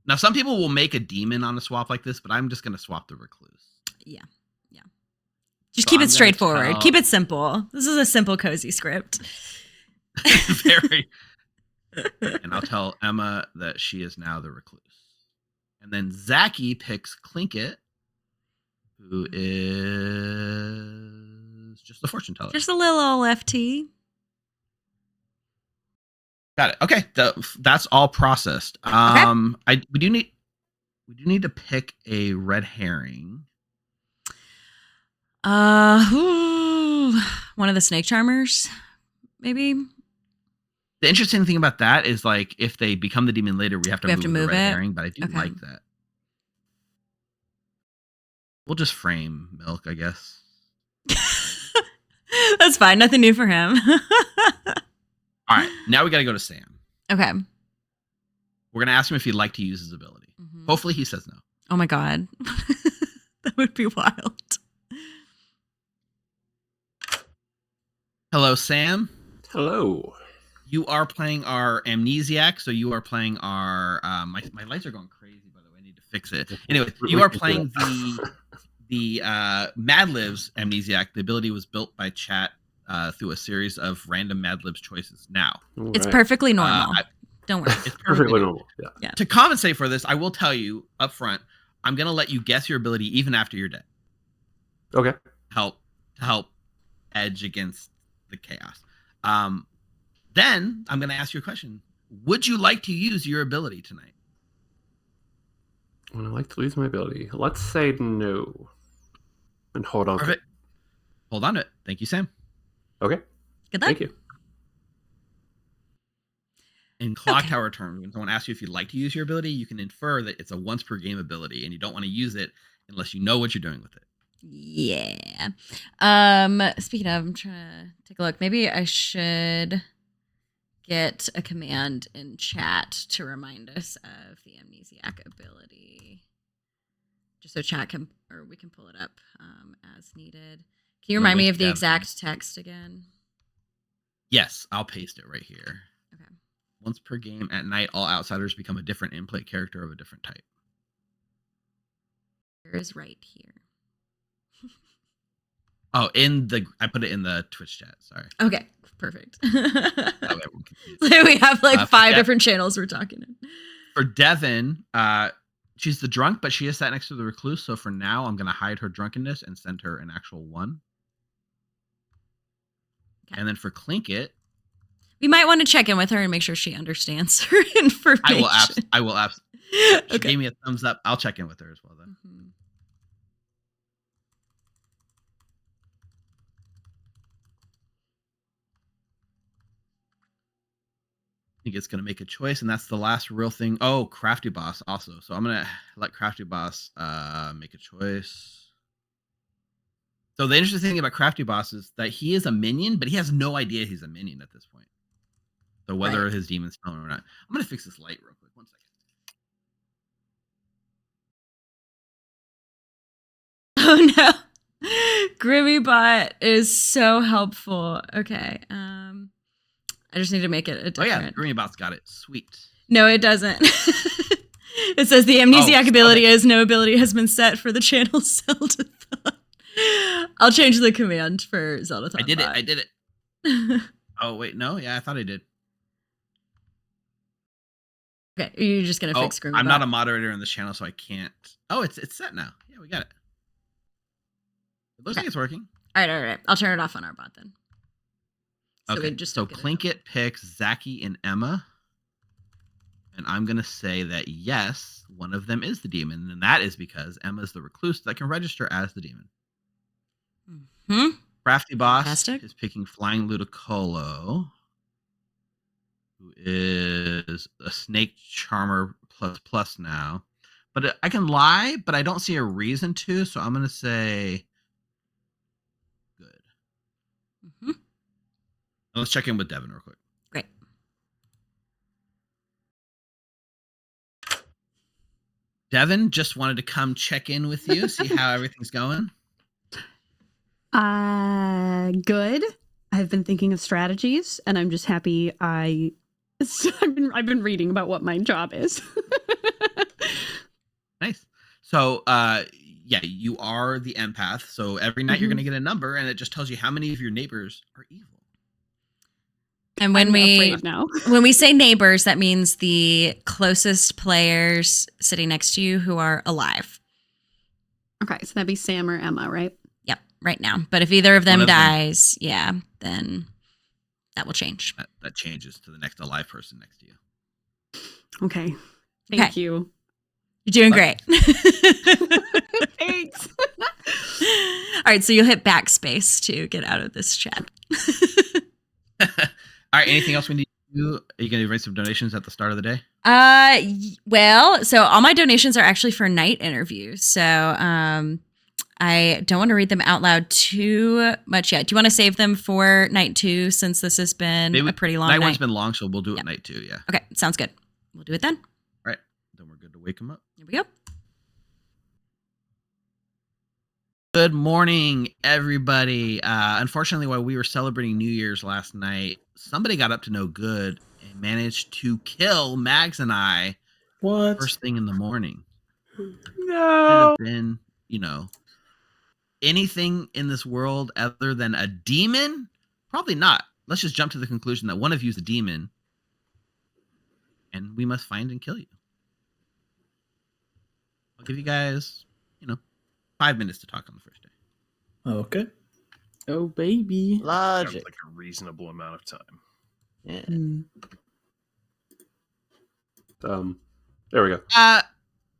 Now, some people will make a demon on a swap like this, but I'm just going to swap the recluse. Yeah. Just keep it straightforward. Keep it simple. This is a simple, cozy script. Very. And I'll tell Emma that she is now the recluse. And then Zachy picks Clinket, who is just the fortune teller. Just a little old FT. Got it. Okay, that's all processed. We do need to pick a red herring. One of the snake charmers, maybe. The interesting thing about that is, like, if they become the demon later, we have to move the red herring. But I do like that. We'll just frame Milk, I guess. That's fine. Nothing new for him. All right, now we got to go to Sam. Okay. We're gonna ask him if he'd like to use his ability. Mm-hmm. Hopefully, he says no. Oh my god, that would be wild. Hello, Sam. Hello. You are playing our Amnesiac, so you are playing our. My lights are going crazy, by the way. I need to fix it. Anyway, you are playing the Mad Libs Amnesiac. The ability was built by chat through a series of random Mad Libs choices. Now, it's perfectly normal. Don't worry. It's perfectly normal. Yeah. To compensate for this, I will tell you up front, I'm going to let you guess your ability even after you're dead. Okay. To help edge against the chaos. Then I'm going to ask you a question. Would you like to use your ability tonight? When I like to lose my ability. Let's say no. And hold on. Perfect. Hold on to it. Thank you, Sam. Okay. Good luck. Thank you. In Clocktower terms, when someone asks you if you'd like to use your ability, you can infer that it's a once per game ability, and you don't want to use it unless you know what you're doing with it. Yeah. Speaking of, I'm trying to take a look. Maybe I should get a command in chat to remind us of the amnesiac ability. Just so chat can, or we can pull it up as needed. Can you remind me of the exact text again? Yes, I'll paste it right here. Okay. Once per game at night, all outsiders become a different in-play character of a different type. Here is right here. Oh, I put it in the Twitch chat. Sorry. Okay, perfect. Oh, We have like 5 different channels we're talking in. For Devin, she's the drunk, but she is sat next to the recluse. So for now, I'm going to hide her drunkenness and send her an actual 1. Okay. And then for Clinket, we might want to check in with her and make sure she understands her information. I will She gave me a thumbs up. I'll check in with her as well then. Mm-hmm. I think it's going to make a choice, and that's the last real thing. Oh, Crafty Boss also. So I'm going to let Crafty Boss make a choice. So the interesting thing about Crafty Boss is that he is a minion, but he has no idea he's a minion at this point. So whether his demon's spelling or not. I'm going to fix this light real quick. 1 second. Oh no. Grimmybot is so helpful. Okay. I just need to make it a different. Oh yeah, Grimmybot's got it. Sweet. No, it doesn't. It says the amnesiac ability is no ability has been set for the channel Zeldathon. I'll change the command for Zeldathon. I did it. Oh wait, no, yeah, I thought I did. Okay, you're just gonna fix Grimmybot. I'm not a moderator in this channel, so I can't. Oh, it's set now. Yeah, we got it. It looks like it's working. All right. I'll turn it off on our bot then. So okay, so Clinket picks Zaki and Emma. And I'm going to say that yes, one of them is the demon. And that is because Emma's the recluse that can register as the demon. Mm-hmm. Crafty Boss is picking Flying Ludicolo, who is a Snake Charmer plus now. But I can lie, but I don't see a reason to. So I'm going to say good. Mm-hmm. Let's check in with Devin real quick. Great. Devin, just wanted to come check in with you, see how everything's going. Good. I've been thinking of strategies, and I'm just happy I've been reading about what my job is. Nice. So, yeah, you are the empath. So every night you're going to get a number, and it just tells you how many of your neighbors are evil. And when we say neighbors, that means the closest players sitting next to you who are alive. Okay, so that'd be Sam or Emma, right? Yep, right now. But if either of them dies, then that will change. That changes to the next alive person next to you. Okay. Thank you. You're doing great. Thanks. All right, so you'll hit backspace to get out of this chat. All right, anything else we need to do? Are you going to raise some donations at the start of the day? Well, so all my donations are actually for night interviews. So I don't want to read them out loud too much yet. Do you want to save them for night 2 since this has been a pretty long night? Night 1's been long, so we'll do it night 2, yeah. Okay, sounds good. We'll do it then. All right, then we're good to wake them up. Here we go. Good morning, everybody. Unfortunately, while we were celebrating New Year's last night, somebody got up to no good and managed to kill Mags and I first thing in the morning. No. Could have been, anything in this world other than a demon? Probably not. Let's just jump to the conclusion that one of you is a demon, and we must find and kill you. I'll give you guys, 5 minutes to talk on the first day. Okay. Oh, baby. Sounds like a reasonable amount of time. Yeah. There we go.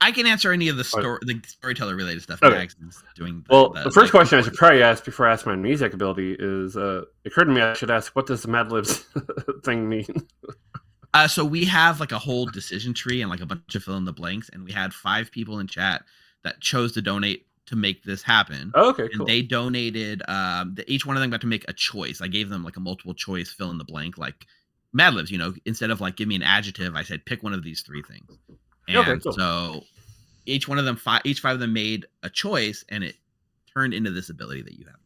I can answer any of the storyteller related stuff. Okay. Max is doing the first question I should probably ask before I ask my amnesiac ability is, it occurred to me I should ask, what does the Mad Libs thing mean? So we have like a whole decision tree and like a bunch of fill in the blanks, and we had 5 people in chat that chose to donate to make this happen. Oh, okay, cool. And they donated. Each one of them got to make a choice. I gave them like a multiple choice fill in the blank, like Mad Libs. Instead of like give me an adjective, I said pick one of these 3 things. And Okay, cool. so each 5 of them made a choice, and it turned into this ability that you have.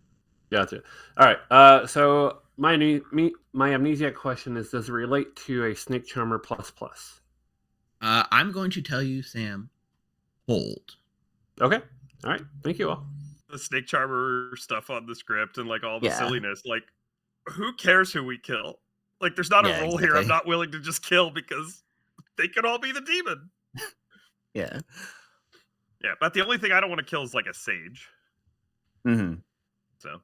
Gotcha. All right. So my amnesiac question is: does it relate to a Snake Charmer plus? I'm going to tell you, Sam. Hold. Okay. All right. Thank you all. The Snake Charmer stuff on the script and like all the Yeah. silliness. Like, who cares who we kill? Like, there's not a role here I'm not willing to just kill because they could all be the demon. Yeah. Yeah, but the only thing I don't want to kill is like a sage. Mm-hmm. So,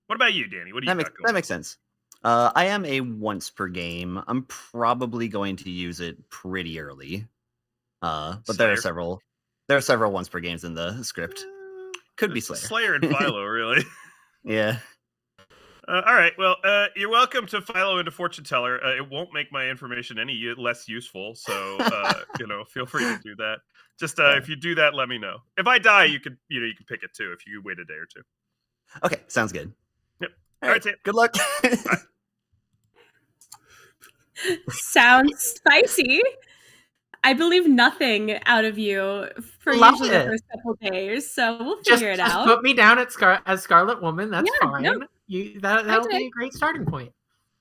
what about you, Danny? What do you got going? That makes sense. I am a once per game. I'm probably going to use it pretty early. But there are several once per games in the script. Could be Slayer. Slayer and Philo, really. Yeah. All right. Well, you're welcome to Philo into Fortune Teller. It won't make my information any less useful, so feel free to do that. Just if you do that, let me know. If I die, you can pick it too if you wait a day or 2. Okay, sounds good. Yep. All right, Sam. good luck. Sounds spicy. I believe nothing out of you for Love usually it. the first couple days, so we'll figure it out. Put me down as Scarlet Woman. That's Yeah, fine. no. That'll be a great starting point.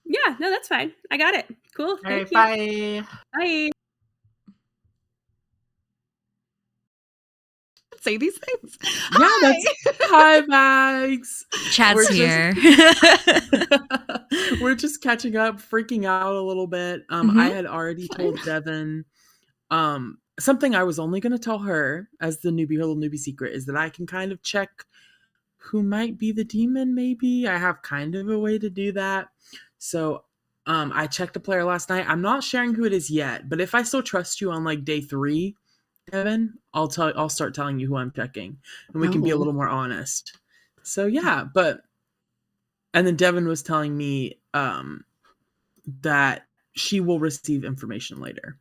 Yeah, no, that's fine. I got it. Cool. All right, Thank you. bye. Bye. Say these things. Yeah, hi, Mags. Chat's here. We're just catching up, freaking out a little bit. I had already told Devin something I was only going to tell her as the little newbie secret is that I can kind of check who might be the demon. Maybe I have kind of a way to do that. So I checked a player last night. I'm not sharing who it is yet, but if I still trust you on like day 3, Devin, I'll start telling you who I'm checking, and we can be a little more honest. So yeah, and then Devin was telling me that she will receive information later.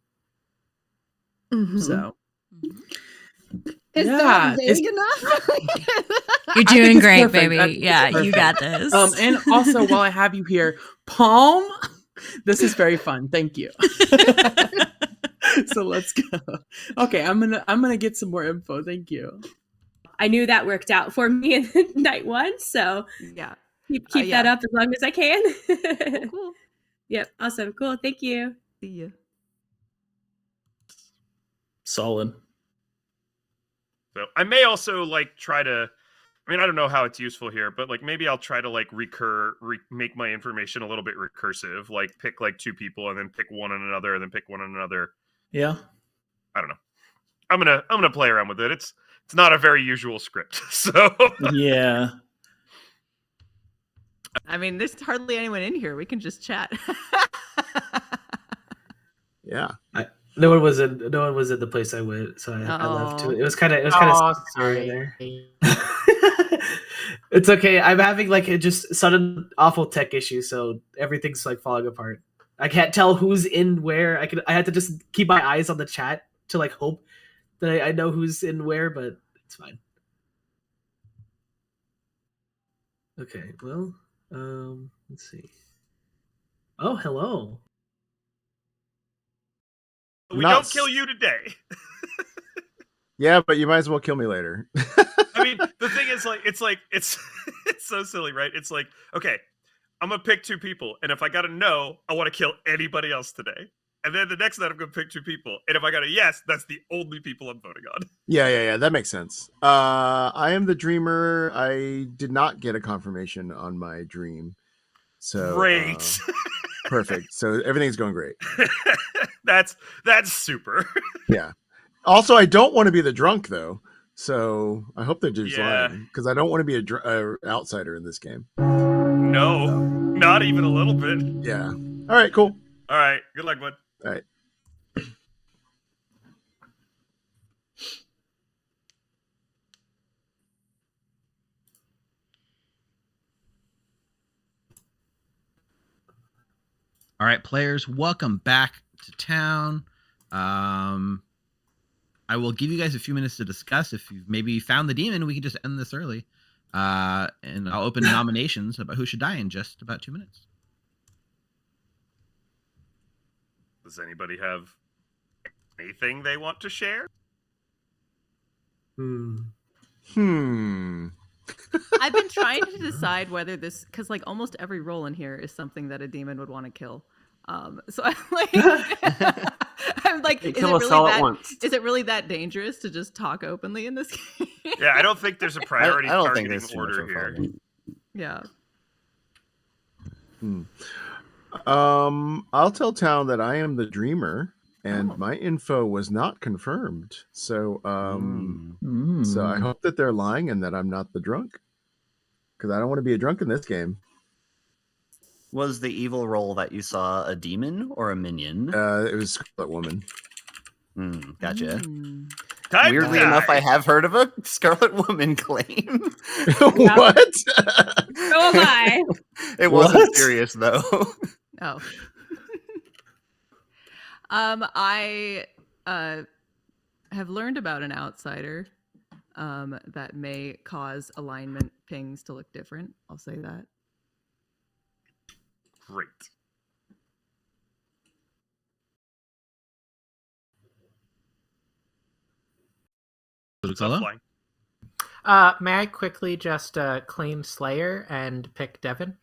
So Is that vague enough? You're doing great, perfect. baby. Yeah, you got this. And also, while I have you here, Palm, this is very fun. Thank you. So let's go. Okay, I'm gonna get some more info. Thank you. I knew that worked out for me in night 1, so yeah, keep that up as long as I can. Cool. Yep, awesome, cool. Thank you. See ya. Solid. So I may also like try to. I mean, I don't know how it's useful here, but like maybe I'll try to like make my information a little bit recursive. Like pick like 2 people and then pick one on another and then pick one on another. Yeah. I don't know. I'm gonna play around with it. It's not a very usual script, so Yeah. I mean, there's hardly anyone in here. We can just chat. Yeah. No one was in the place I went, so I left too. It was kind of sorry there. It's okay. I'm having like just sudden awful tech issues, so everything's like falling apart. I can't tell who's in where. I had to just keep my eyes on the chat to like hope that I know who's in where, but it's fine. Okay, well, let's see. Oh, hello. we don't kill you today. Yeah, but you might as well kill me later. I mean, the thing is, like, it's so silly, right? It's like, okay, I'm gonna pick 2 people, and if I got a no, I want to kill anybody else today. And then the next night, I'm gonna pick 2 people, and if I got a yes, that's the only people I'm voting on. Yeah, that makes sense. I am the dreamer. I did not get a confirmation on my dream, so Great. Perfect. So everything's going great. That's super. Yeah. Also, I don't want to be the drunk though, so I hope they're just lying because I don't want to be a outsider in this game. No, not even a little bit. Yeah. All right. Cool. All right. Good luck, bud. All right. All right, players, welcome back to town. I will give you guys a few minutes to discuss. If you've maybe found the demon, we can just end this early. And I'll open nominations about who should die in just about 2 minutes. Does anybody have anything they want to share? I've been trying to decide whether this, because like almost every role in here is something that a demon would want to kill. So I'm like, I'm like, They kill us all at once. is it really that dangerous to just talk openly in this game? Yeah, I don't think there's a priority I don't think targeting there's too order much of a here. problem. Yeah. I'll tell town that I am the dreamer, and my info was not confirmed. So, so I hope that they're lying and that I'm not the drunk, because I don't want to be a drunk in this game. Was the evil role that you saw a demon or a minion? It was Scarlet Woman. Gotcha. Time Weirdly to enough, die. I have heard of a Scarlet Woman claim. What? So am I. It wasn't What? serious though. Oh. I have learned about an outsider that may cause alignment pings to look different. I'll say that. Great. Ludicolo? May I quickly just claim Slayer and pick Devin?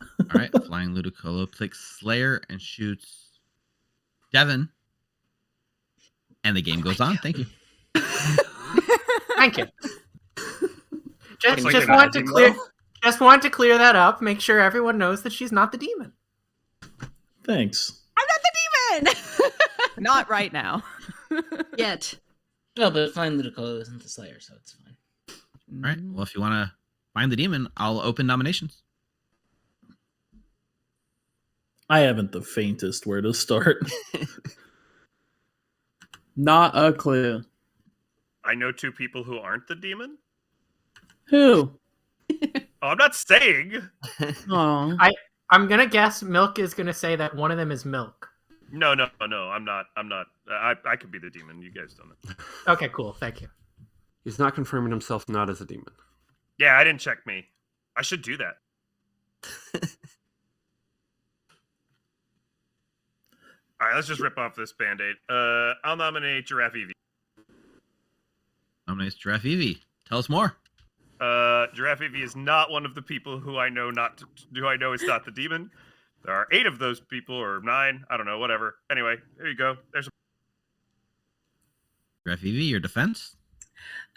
All right, Flying Ludicolo picks Slayer and shoots Devin. And the game goes on. Thank you. Thank you. Just, Looks like just an want to ideal. clear. Just want to clear that up. Make sure everyone knows that she's not the demon. Thanks. I'm not the demon. Not right now. Yet. No, but Flying Ludicolo isn't the Slayer, so it's fine. All right. Well, if you want to find the demon, I'll open nominations. I haven't the faintest where to start. Not a clue. I know two people who aren't the demon. Who? Oh, I'm not saying. Oh. I'm gonna guess Milk is gonna say that one of them is Milk. No, I'm not. I could be the demon. You guys don't know. Okay, cool. Thank you. He's not confirming himself not as a demon. Yeah, I didn't check me. I should do that. All right, let's just rip off this band-aid. I'll nominate Giraffe Evie. Nominates Giraffe Evie. Tell us more. Giraffe Evie is not one of the people who I know is not the demon. There are 8 of those people, or 9. I don't know, whatever. Anyway, there you go. There's a... Giraffe Evie, your defense?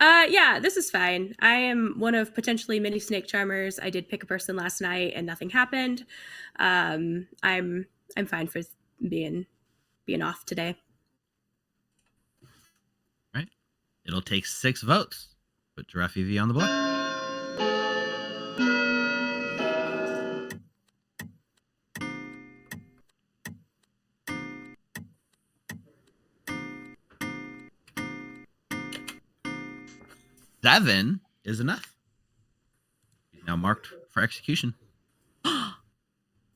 Yeah, this is fine. I am one of potentially many snake charmers. I did pick a person last night and nothing happened. I'm fine for being off today. All right. It'll take 6 votes. Put Giraffe Evie on the board. Seven is enough. He's now marked for execution.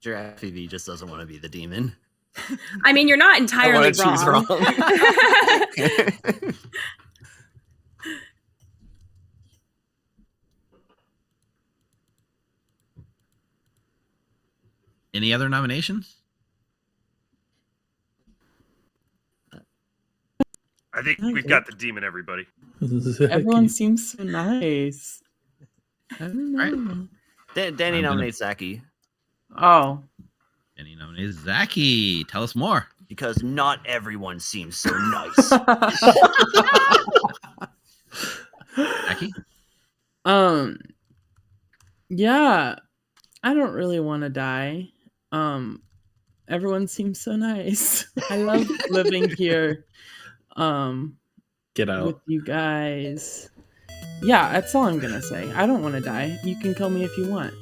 Giraffe V just doesn't want to be the demon. I mean, you're not entirely choose wrong. Any other nominations? I think we've got the demon, everybody. Everyone seems so nice. I don't know. Danny nominates Zaki. Oh. Danny nominates Zaki. Tell us more. Because not everyone seems so nice. Zaki? Yeah. I don't really want to die. Everyone seems so nice. I love living here. Get out with you guys. Yeah, that's all I'm gonna say. I don't want to die. You can kill me if you want.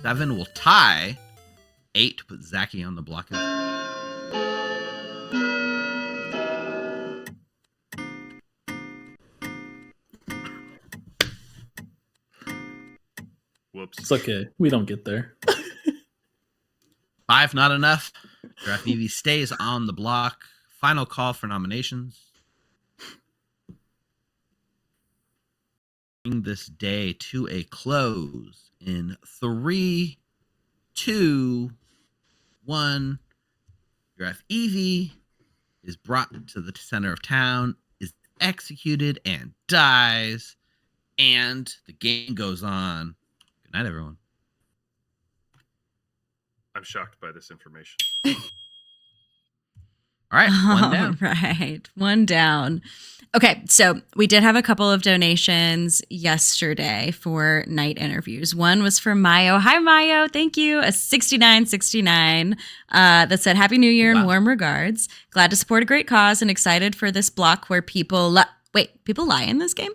7 will tie. 8 to put Zaki on the block. Whoops. It's okay. We don't get there. 5 not enough. Draft Evie stays on the block. Final call for nominations. Bring this day to a close in 3, 2, 1. Draft Evie is brought to the center of town, is executed, and dies. And the game goes on. Good night, everyone. I'm shocked by this information. All right, one down. All right, one down. Okay, so we did have a couple of donations yesterday for night interviews. One was for Mayo. Hi, Mayo. Thank you. A 6969 that said, Happy New Year and warm regards. Glad to support a great cause and excited for this block where people lie in this game?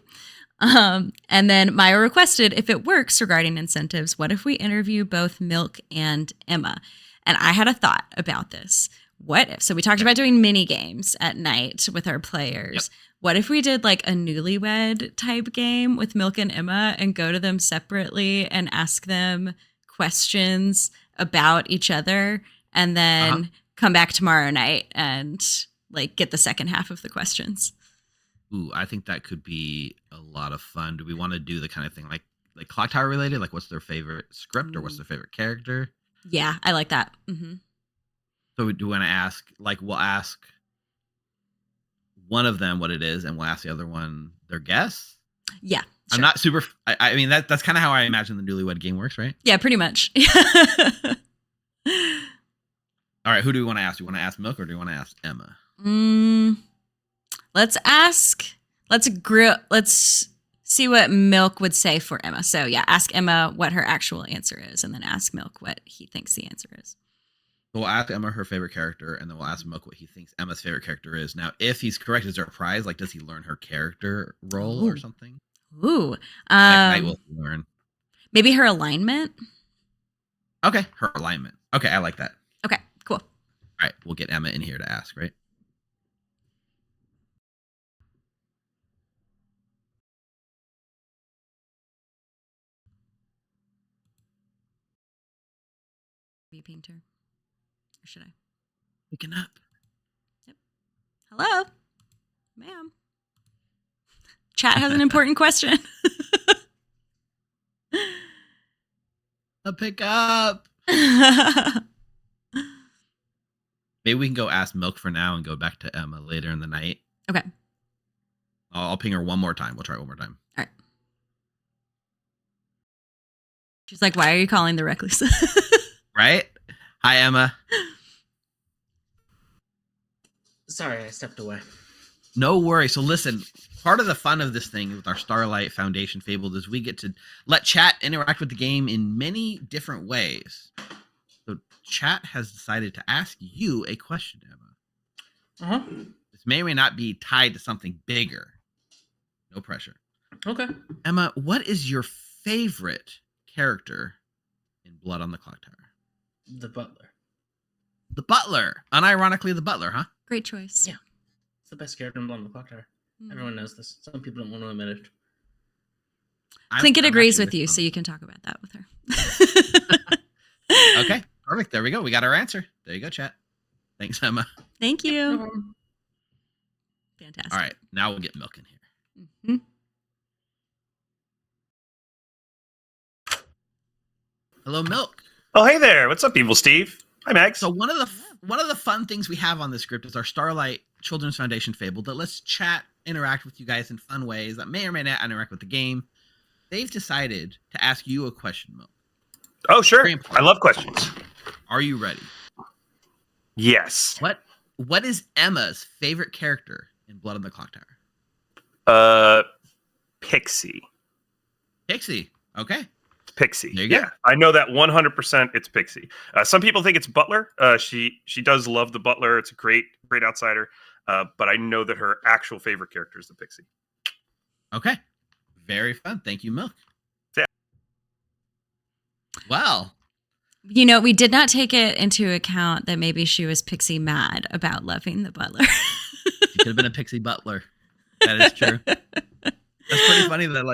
And then Mayo requested, if it works regarding incentives, what if we interview both Milk and Emma? And I had a thought about this. What if? So we talked about doing mini games at night with our players. Yep. What if we did like a newlywed type game with Milk and Emma and go to them separately and ask them questions about each other and then come back tomorrow night and like get the second half of the questions? Ooh, I think that could be a lot of fun. Do we want to do the kind of thing like Clocktower related? Like what's their favorite script or what's their favorite character? Yeah, I like that. Mm-hmm. So we do want to ask, like, we'll ask one of them what it is, and we'll ask the other one their guess. Yeah, sure. I'm not super. I mean, that's kind of how I imagine the newlywed game works, right? Yeah, pretty much. All right, who do we want to ask? Do we want to ask Milk or do we want to ask Emma? Let's ask. Let's see what Milk would say for Emma. So yeah, ask Emma what her actual answer is, and then ask Milk what he thinks the answer is. So we'll ask Emma her favorite character, and then we'll ask Milk what he thinks Emma's favorite character is. Now, if he's correct, is there a prize? Like, does he learn her character role or something? Ooh. Next night we'll learn. Maybe her alignment? Okay, her alignment. Okay, I like that. Okay, cool. All right, we'll get Emma in here to ask, right? Be a painter. Or should I? Waking up. Yep. Hello, ma'am. Chat has an important question. I'll pick up. Maybe we can go ask Milk for now and go back to Emma later in the night. Okay. I'll ping her one more time. We'll try it one more time. All right. She's like, why are you calling the recluse? Right? Hi, Emma. Sorry, I stepped away. No worry. So listen, part of the fun of this thing with our Starlight Foundation Fabled is we get to let chat interact with the game in many different ways. So chat has decided to ask you a question, Emma. This may or may not be tied to something bigger. No pressure. Okay. Emma, what is your favorite character in Blood on the Clocktower? The butler. The butler. Unironically, the butler, huh? Great choice. Yeah. It's the best character in Blood on the Clocktower. Everyone knows this. Some people don't want to admit it. Plinkett agrees with you, so you can talk about that with her. Okay, perfect. There we go. We got our answer. There you go, chat. Thanks, Emma. Thank you. Fantastic. All right, now we'll get Milk in here. Mm-hmm. Hello, Milk. Oh, hey there. What's up, Evil Steve? Hi, Max. So one of the fun things we have on this script is our Starlight Children's Foundation Fable that lets chat interact with you guys in fun ways that may or may not interact with the game. They've decided to ask you a question, Milk. Oh, sure. I love questions. Are you ready? Yes. What is Emma's favorite character in Blood on the Clocktower? Pixie. Pixie. Okay. Pixie. There you go. I know that 100% it's Pixie. Some people think it's Butler. She does love the Butler. It's a great outsider. But I know that her actual favorite character is the Pixie. Okay. Very fun. Thank you, Milk. Yeah. Well. You know, we did not take it into account that maybe she was Pixie mad about loving the butler. She could have been a Pixie Butler. That is true. That's pretty funny that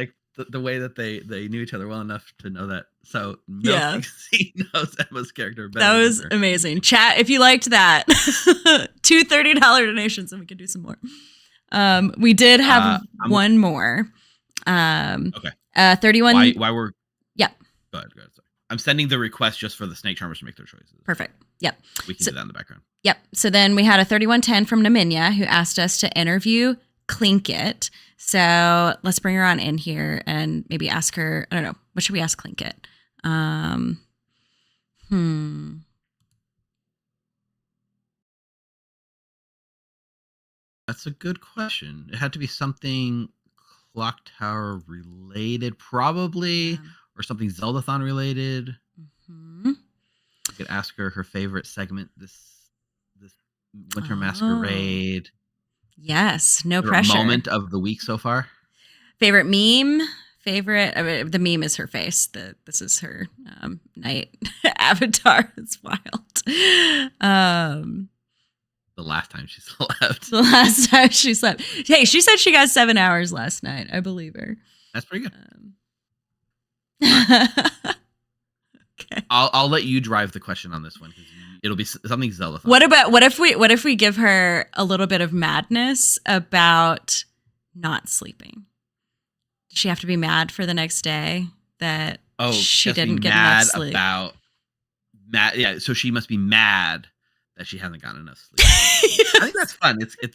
the way that they knew each other well enough to know that. So Milk Yeah. thinks he knows Emma's character better. That than was her. amazing. Chat, if you liked that, 2 $30 donations and we can do some more. We did have one more. Okay. 31. Why we're Yep. Go ahead. Sorry. I'm sending the request just for the Snake Charmers to make their choices. Perfect. Yep. We can do that in the background. Yep. So then we had a 3110 from Naminya who asked us to interview Clinkit. So let's bring her on in here and maybe ask her. I don't know. What should we ask Clinkit? That's a good question. It had to be something Clocktower related, probably, or something Zeldathon related. Mm-hmm. You could ask her favorite segment this winter masquerade. Yes, no favorite pressure. Moment of the week so far. Favorite meme. The meme is her face. This is her night avatar. It's wild. The last time she slept. The last time she slept. Hey, she said she got 7 hours last night. I believe her. That's pretty good. Okay. I'll let you drive the question on this one because it'll be something Zeldathon. What if we give her a little bit of madness about not sleeping? Does she have to be mad for the next day that she didn't get enough sleep? Yeah, so she must be mad that she hasn't gotten enough sleep. I think that's fun. It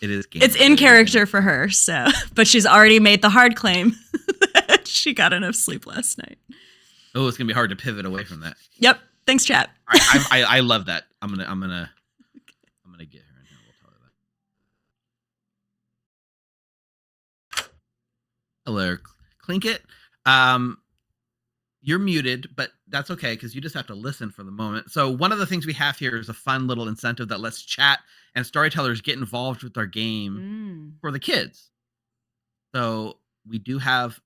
is. It's in character for her. So, but she's already made the hard claim that she got enough sleep last night. Oh, it's gonna be hard to pivot away from that. Yep. Thanks, chat. I love that. I'm gonna get her in here. We'll tell her that. Hello, Clinkit. You're muted, but that's okay because you just have to listen for the moment. So one of the things we have here is a fun little incentive that lets chat and storytellers get involved with our game for the kids. So we do have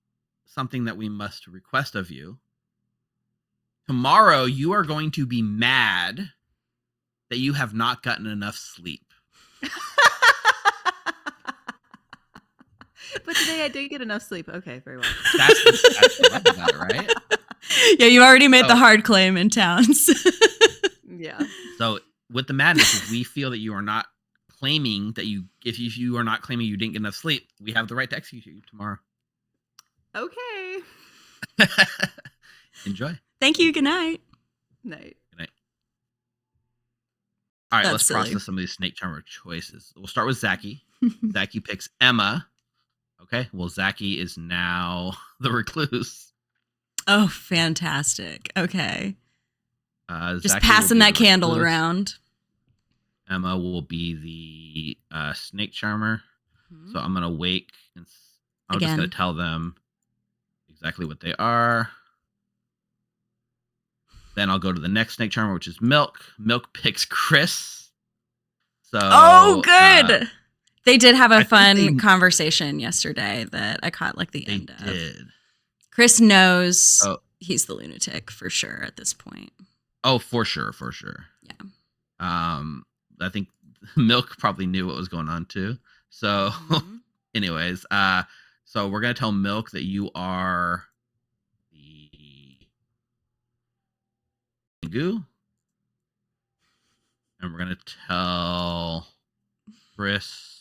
something that we must request of you. Tomorrow, you are going to be mad that you have not gotten enough sleep. But today I did get enough sleep. Okay, very well. That's about it, right? Yeah, you already made the hard claim in towns. Yeah. So with the madness, if we feel that you are not claiming that if you are not claiming you didn't get enough sleep, we have the right to execute you tomorrow. Okay. Enjoy. Thank you. Good night. Night. Good night. All right, That's let's silly. process some of these Snake Charmer choices. We'll start with Zaki. Zaki picks Emma. Okay, well, Zaki is now the recluse. Oh, fantastic. Okay. Just Zaki passing will be that the candle recluse. around. Emma will be the Snake Charmer. So I'm going to wake. I'm just going to tell them exactly what they are. Then I'll go to the next Snake Charmer, which is Milk. Milk picks Chris. So, good. They did have a fun conversation yesterday that I caught like the end of. They did. Chris knows he's the lunatic for sure at this point. Oh, for sure. Yeah. I think Milk probably knew what was going on too. So anyways, so we're going to tell Milk that you are the goo. And we're going to tell Chris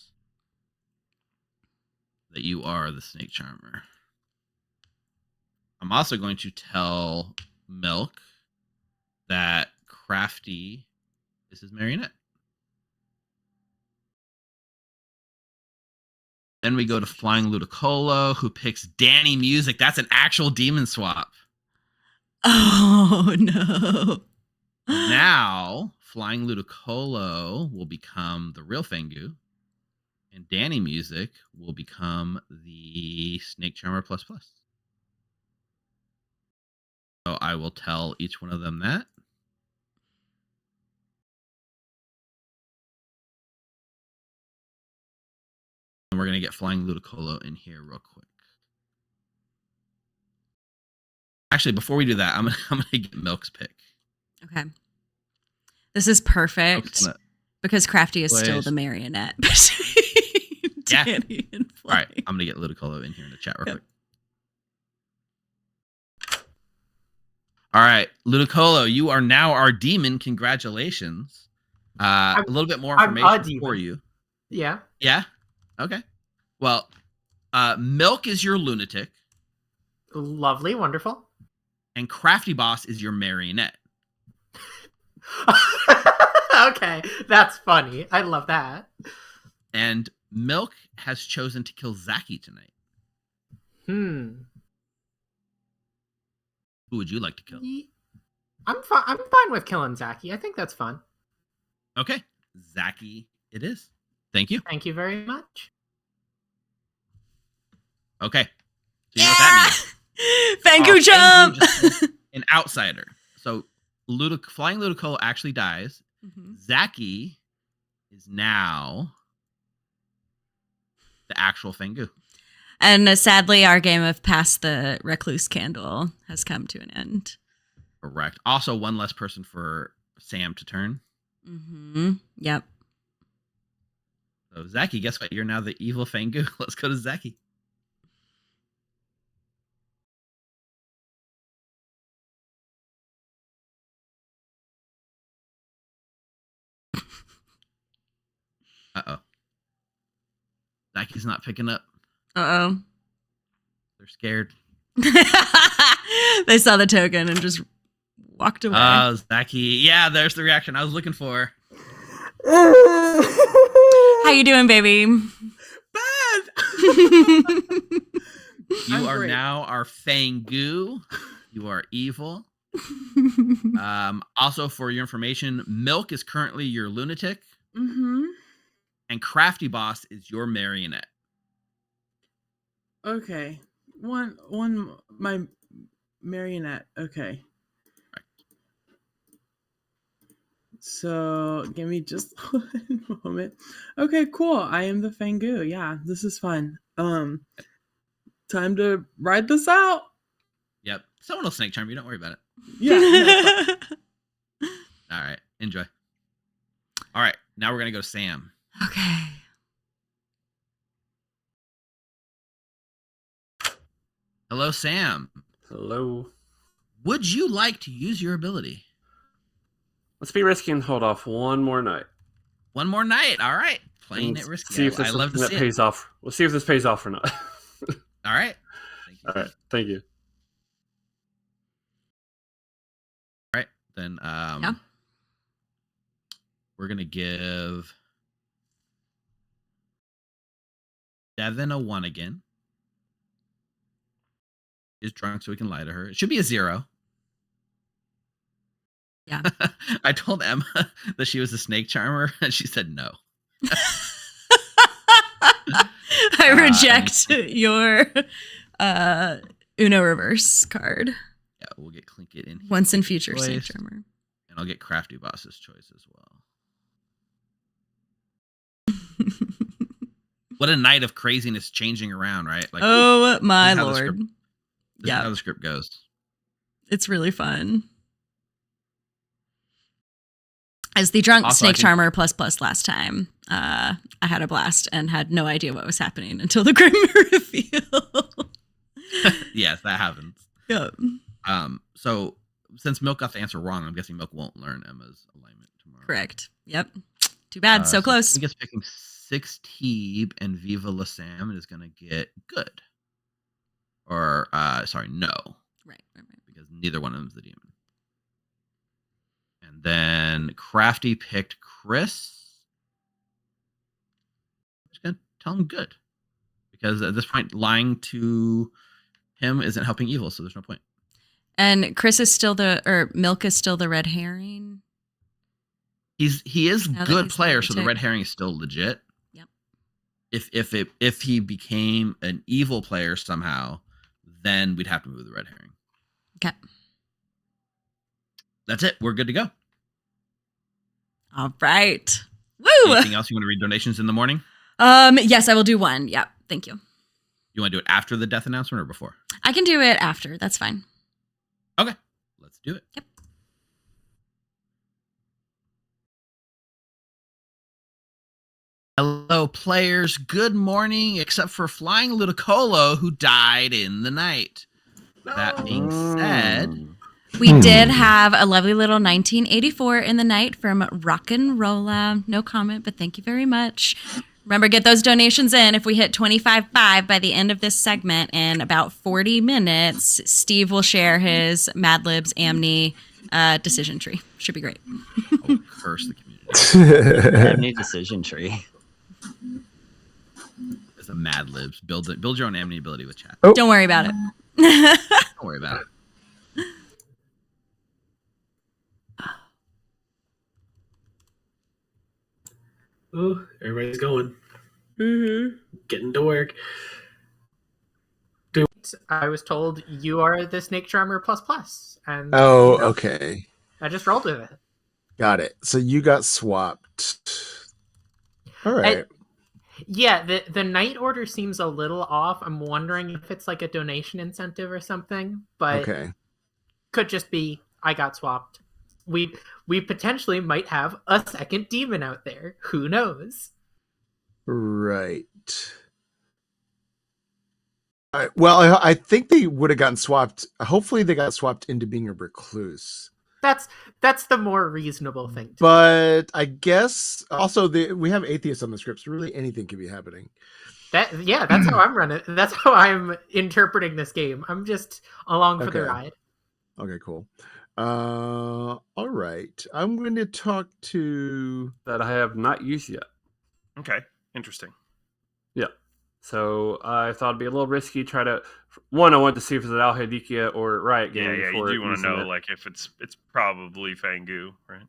that you are the Snake Charmer. I'm also going to tell Milk that Crafty is his marionette. Then we go to Flying Ludicolo, who picks Danny Music. That's an actual demon swap. Oh, no. Now, Flying Ludicolo will become the real Fengu, and Danny Music will become the Snake Charmer ++. So I will tell each one of them that. And we're going to get Flying Ludicolo in here real quick. Actually, before we do that, I'm going to get Milk's pick. Okay. This is perfect because Crafty is still the marionette. Yeah. Danny and All right, I'm going to get Ludicolo in here in the chat real quick. All right, Ludicolo, you are now our demon. Congratulations. A little bit more information for you. Yeah. Yeah? Okay. Well, Milk is your lunatic. Lovely, wonderful. And Crafty Boss is your marionette. Okay, that's funny. I love that. And Milk has chosen to kill Zaki tonight. Who would you like to kill? I'm fine with killing Zaki. I think that's fun. Okay. Zaki it is. Thank you. Thank you very much. Okay. So you know what that means. Thank you, jump! An outsider. So Flying Ludicolo actually dies. Zaki is now the actual Fengu. And sadly, our game of Pass the Recluse Candle has come to an end. Correct. Also, one less person for Sam to turn. Yep. So, Zaki, guess what? You're now the evil Fengu. Let's go to Zaki. Uh-oh. Zaki's not picking up. Uh-oh. They're scared. They saw the token and just walked away. Oh, Zaki. Yeah, there's the reaction I was looking for. How you doing, baby? Bad. You are now our Fengu. You are evil. Also, for your information, Milk is currently your lunatic. And Crafty Boss is your marionette. Okay. One my marionette. Okay. So give me just one moment. Okay, cool. I am the Fengu. Yeah, this is fun. Time to ride this out. Yep. Someone will snake charm you. Don't worry about it. Yeah. No, all right. Enjoy. All right. Now we're going to go to Sam. Okay. Hello, Sam. Hello. Would you like to use your ability? Let's be risky and hold off one more night. One more night. All right. Playing it risky. See if this I love to see pays off. We'll see if this pays off or not. All right. Thank you. All right. Thank you. All right. Then we're going to give Devin a 1 again. Is drunk so we can lie to her. It should be a 0. Yeah. I told Emma that she was a snake charmer and she said no. I reject your Uno reverse card. Yeah, we'll get Clinket in here. Once in future Choice. snake charmer. And I'll get Crafty Boss's choice as well. What a night of craziness changing around, right? Like, oh my lord. This is how the script goes. It's really fun. As the drunk Also, snake charmer plus last time, I had a blast and had no idea what was happening until the grim reveal. Yes, that happens. Yep. So since Milk got the answer wrong, I'm guessing Milk won't learn Emma's alignment tomorrow. Correct. Yep. Too bad. So close. I guess picking 6 Teeb and Viva La Sam is going to get good. Or, sorry, no. Right. Because neither one of them is the demon. And then Crafty picked Chris. I'm just going to tell him good. Because at this point, lying to him isn't helping evil, so there's no point. And Chris is still Milk is still the red herring. He is Now that good he's player, so the lunatic. red herring is still legit. Yep. If he became an evil player somehow, then we'd have to move the red herring. Okay. That's it. We're good to go. All right. Woo! Anything else you want to read donations in the morning? Yes, I will do one. Yep. Thank you. You want to do it after the death announcement or before? I can do it after. That's fine. Okay. Let's do it. Yep. Hello, players. Good morning, except for Flying Ludicolo, who died in the night. That being said, We did have a lovely little 1984 in the night from Rockin' Rolla. No comment, but thank you very much. Remember, get those donations in. If we hit 25.5 by the end of this segment in about 40 minutes, Steve will share his Mad Libs Amni decision tree. Should be great. Oh, curse the community. Amni decision tree. It's a Mad Libs. Build your own Amni ability with chat. Oh. Don't worry about it. Don't worry about it. Oh, everybody's going. Mm-hmm. Getting to work. I was told you are the Snake Charmer plus, and Oh, you know, okay. I just rolled with it. Got it. So you got swapped. All right. Yeah, the night order seems a little off. I'm wondering if it's like a donation incentive or something, but Okay. could just be I got swapped. We potentially might have a second demon out there. Who knows? Right. All right. Well, I think they would have gotten swapped. Hopefully, they got swapped into being a recluse. That's the more reasonable thing. But I guess also we have atheists on the scripts. Really, anything can be happening. That's how I'm running. That's how I'm interpreting this game. I'm just along for the ride. Okay, cool. All right. I'm going to talk to that I have not used yet. Okay, interesting. Yeah. So I thought it'd be a little risky. I wanted to see if it's an Al Hadikia or Riot game. Yeah, before you do want to know, it. like, if it's probably Fangu, right?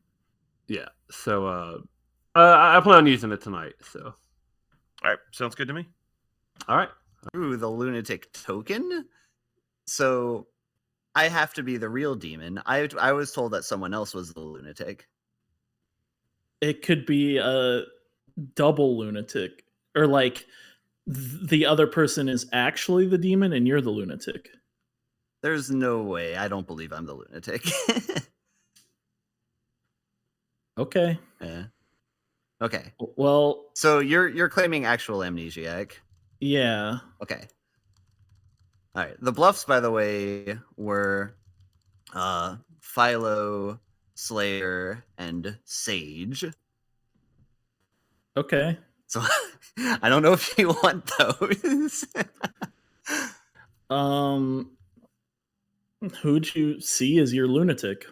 Yeah. So I plan on using it tonight. So. All right, sounds good to me. All right. Ooh, the lunatic token. So I have to be the real demon. I was told that someone else was the lunatic. It could be a double lunatic, or like the other person is actually the demon and you're the lunatic. There's no way. I don't believe I'm the lunatic. Okay. Yeah. Okay. Well, so you're claiming actual amnesiac. Yeah. Okay. All right. The bluffs, by the way, were Philo, Slayer, and Sage. Okay. So I don't know if you want those. Who'd you see as your lunatic?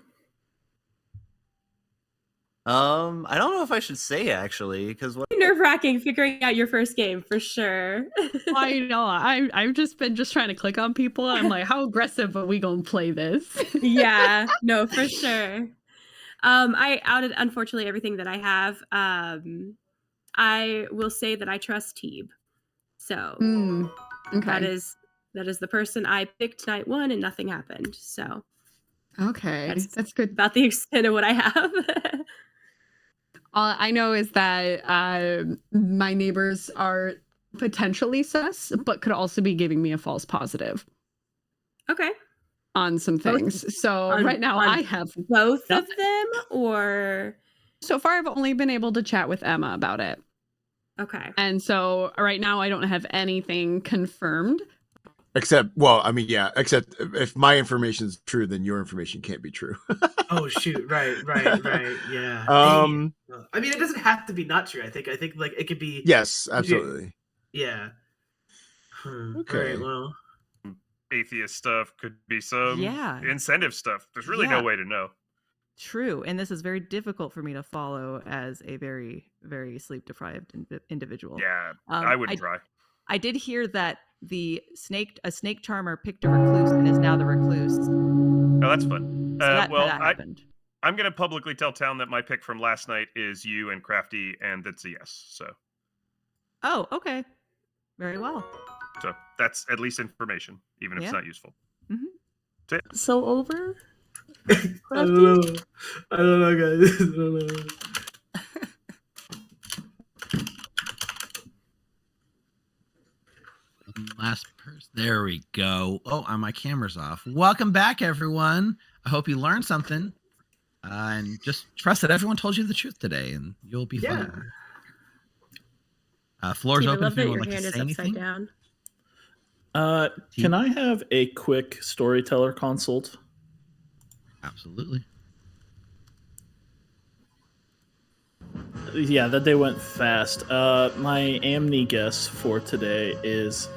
I don't know if I should say actually, because what nerve-wracking figuring out your first game for sure. I know. I've just been trying to click on people. I'm like, how aggressive are we gonna play this? Yeah, no, for sure. I outed unfortunately everything that I have. I will say that I trust Teeb. So okay. that is the person I picked night one, and nothing happened. So okay, that's good. About the extent of what I have. All I know is that my neighbors are potentially sus, but could also be giving me a false positive. Okay. On some things. Right now I have both of them, or so far I've only been able to chat with Emma about it. Okay. And so right now I don't have anything confirmed. Except if my information is true, then your information can't be true. Oh shoot! Right. Yeah. I mean, it doesn't have to be not true. I think like it could be. Yes, absolutely. Yeah. Okay. All right, well, atheist stuff could be some Yeah. incentive stuff. There's really no way to know. True, and this is very difficult for me to follow as a very, very sleep-deprived individual. Yeah, I wouldn't try. I did hear that a snake charmer picked a recluse and is now the recluse. Oh, that's fun. So that happened. I'm going to publicly tell town that my pick from last night is you and Crafty, and that's a yes. So. Oh, okay. Very well. So that's at least information, even if it's not useful. Mm-hmm. So over? I don't know, guys. I don't know. Last person. There we go. Oh, my camera's off. Welcome back, everyone. I hope you learned something. And just trust that everyone told you the truth today, and you'll be fine. Floor's Steve, open I love if that anyone your would like hand to is say upside anything. down. Can I have a quick storyteller consult? Absolutely. Yeah, that day went fast. My Amni guess for today is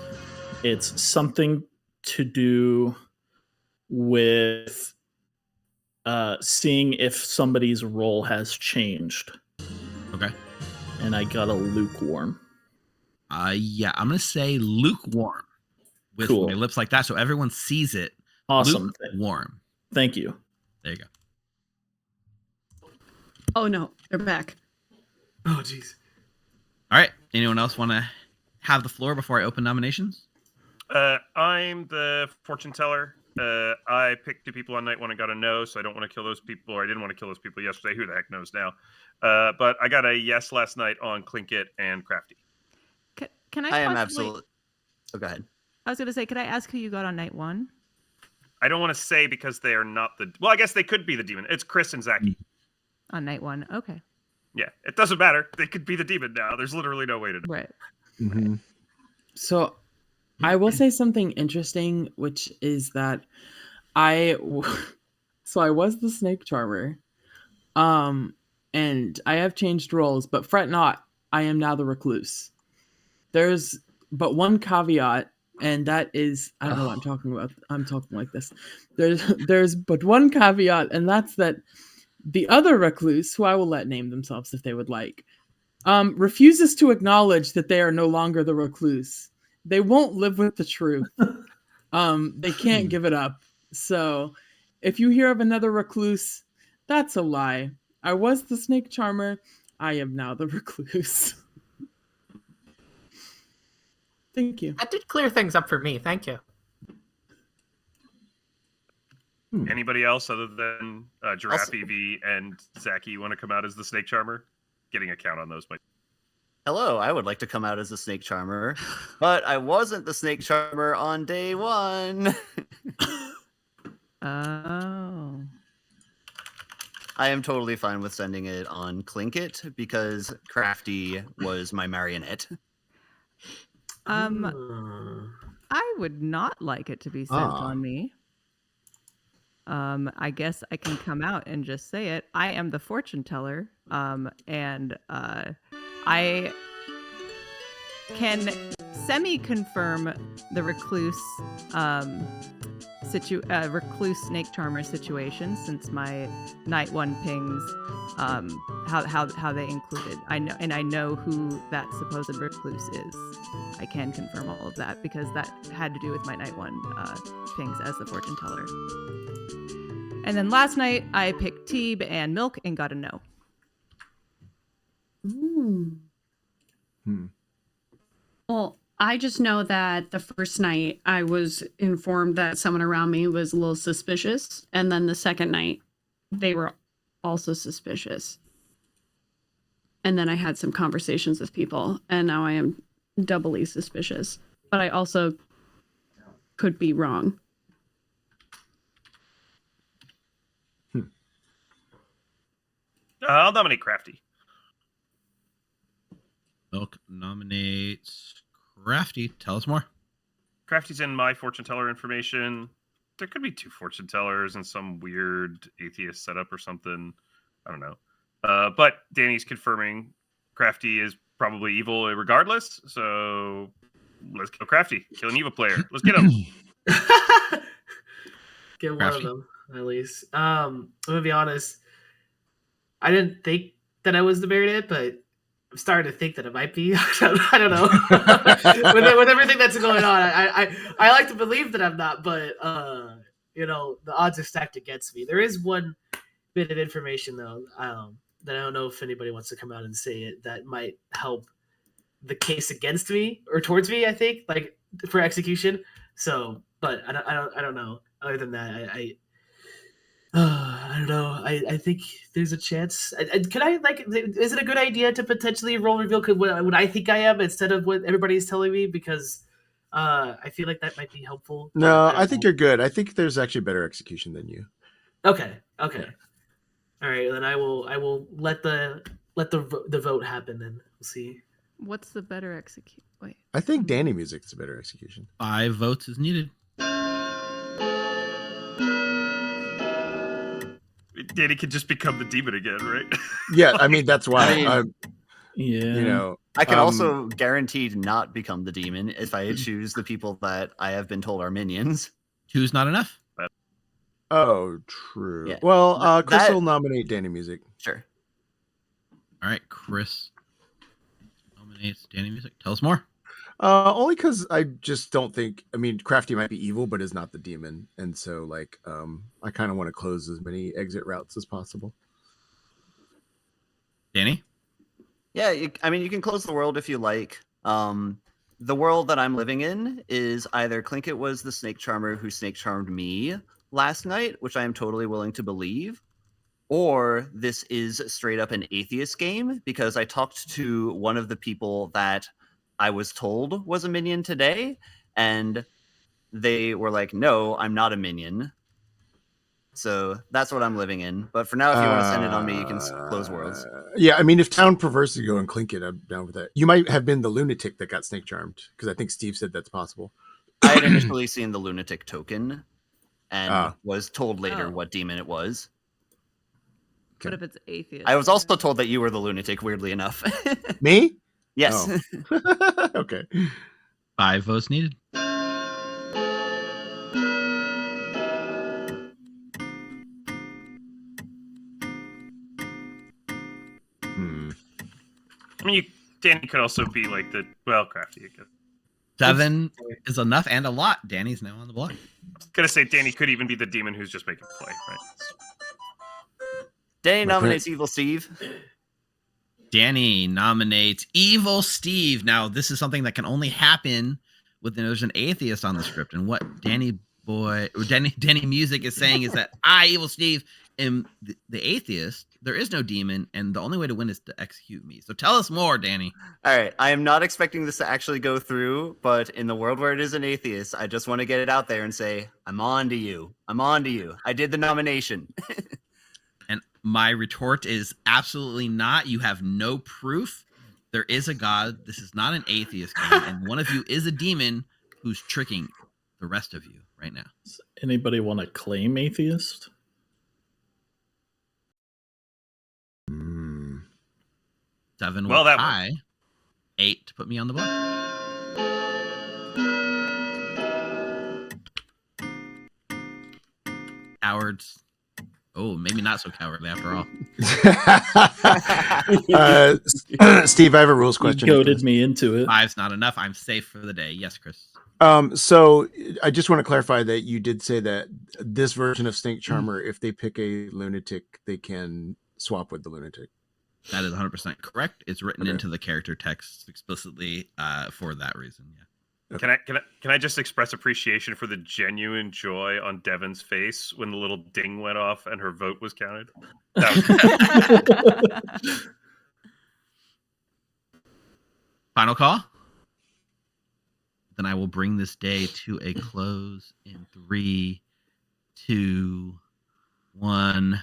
it's something to do with seeing if somebody's role has changed. Okay. And I got a lukewarm. Yeah, I'm gonna say lukewarm with Cool. my lips like that, so everyone sees it. Awesome. Lukewarm. Thank you. There you go. Oh no, they're back. Oh, jeez. All right. Anyone else want to have the floor before I open nominations? I'm the fortune teller. I picked 2 people on night 1 and got a no, so I don't want to kill those people, or I didn't want to kill those people yesterday. Who the heck knows now? But I got a yes last night on Clinket and Crafty. Can I? I am possibly... absolutely. Oh, go ahead. I was going to say, could I ask who you got on night 1? I don't want to say because they are not the. Well, I guess they could be the demon. It's Chris and Zachy. On night 1, okay. Yeah, it doesn't matter. They could be the demon now. There's literally no way to know. Right. Mm-hmm. So I will say something interesting, which is that I was the snake charmer, and I have changed roles, but fret not, I am now the recluse. There's but one caveat, and that is, I don't know what I'm talking about. I'm talking like this. There's but one caveat, and that's that the other recluse, who I will let name themselves if they would like, refuses to acknowledge that they are no longer the recluse. They won't live with the truth. They can't give it up. So if you hear of another recluse, that's a lie. I was the snake charmer. I am now the recluse. Thank you. That did clear things up for me. Thank you. Anybody else other than Giraffe EV and Zachy want to come out as the snake charmer? Getting a count on those might. Hello, I would like to come out as the snake charmer, but I wasn't the snake charmer on day 1. Oh. I am totally fine with sending it on Clinket because Crafty was my marionette. I would not like it to be sent on me. I guess I can come out and just say it. I am the fortune teller, and I can semi-confirm the recluse recluse snake charmer situation, since my night 1 pings how they included. I know who that supposed recluse is. I can confirm all of that because that had to do with my night 1 pings as the fortune teller. And then last night I picked Teeb and Milk and got a no. Well, I just know that the first night I was informed that someone around me was a little suspicious. And then the second night, they were also suspicious. And then I had some conversations with people, and now I am doubly suspicious. But I also could be wrong. I'll nominate Crafty. Milk nominates Crafty. Tell us more. Crafty's in my fortune teller information. There could be 2 fortune tellers and some weird atheist setup or something. I don't know. But Danny's confirming Crafty is probably evil regardless. So let's kill Crafty. Kill an evil player. Let's get him. Get one of them, at least. I'm going to be honest. I didn't think that I was the marionette, but I'm starting to think that it might be. I don't know. with everything that's going on, I like to believe that I'm not, but the odds are stacked against me. There is one bit of information though, that I don't know if anybody wants to come out and say it, that might help the case against me or towards me. I think, like, for execution. So, but I don't know. Other than that, I don't know. I think there's a chance. Can I, like, is it a good idea to potentially roll reveal what I think I am instead of what everybody's telling me? Because I feel like that might be helpful. No, I think you're good. I think there's actually better execution than you. Okay. All right. Then I will let the vote happen. Then we'll see. What's the better execute? Wait. I think Danny Music's a better execution. 5 votes is needed. Danny could just become the demon again, right? Yeah, I mean that's why. I mean, Yeah. I can also guaranteed not become the demon if I choose the people that I have been told are minions. Two's not enough. Oh, true. Yeah. Well, Chris that- will nominate Danny Music. Sure. All right, Chris nominates Danny Music. Tell us more. Only because I just don't think. I mean, Crafty might be evil, but is not the demon, and so like, I kind of want to close as many exit routes as possible. Danny? Yeah, I mean, you can close the world if you like. The world that I'm living in is either Clinkett was the snake charmer who snake charmed me last night, which I am totally willing to believe, or this is straight up an atheist game because I talked to one of the people that I was told was a minion today, and they were like, no, I'm not a minion. So that's what I'm living in. But for now, if you want to send it on me, you can close worlds. Yeah, I mean, if Town prefers to go and clink it, I'm down with that. You might have been the lunatic that got snake charmed because I think Steve said that's possible. I had initially seen the lunatic token and was told later what demon it was. What if it's atheist? I was also told that you were the lunatic, weirdly enough. Me? Yes. Oh. Okay. 5 votes needed. I mean, Danny could also be like Crafty. I guess. 7 is enough and a lot. Danny's now on the block. I was gonna say Danny could even be the demon who's just making play, right? Danny nominates Evil Steve. Danny nominates Evil Steve. Now, this is something that can only happen when there's an atheist on the script. And what Danny Music is saying is that I, Evil Steve, am the atheist. There is no demon, and the only way to win is to execute me. So tell us more, Danny. All right. I am not expecting this to actually go through, but in the world where it is an atheist, I just want to get it out there and say, I'm on to you. I'm on to you. I did the nomination. And my retort is absolutely not. You have no proof. There is a God. This is not an atheist game. And one of you is a demon who's tricking the rest of you right now. Does anybody want to claim atheist? 7 Well, was that high. 8 to put me on the block. Cowards. Oh, maybe not so cowardly after all. Steve, I have a rules question. You goaded me into it. 5's not enough. I'm safe for the day. Yes, Chris. So I just want to clarify that you did say that this version of Snake Charmer, if they pick a lunatic, they can swap with the lunatic. That is 100% correct. It's written into the character text explicitly for that reason. Yeah. Okay. Can I just express appreciation for the genuine joy on Devin's face when the little ding went off and her vote was counted? That was Final call? Then I will bring this day to a close in 3, 2, 1.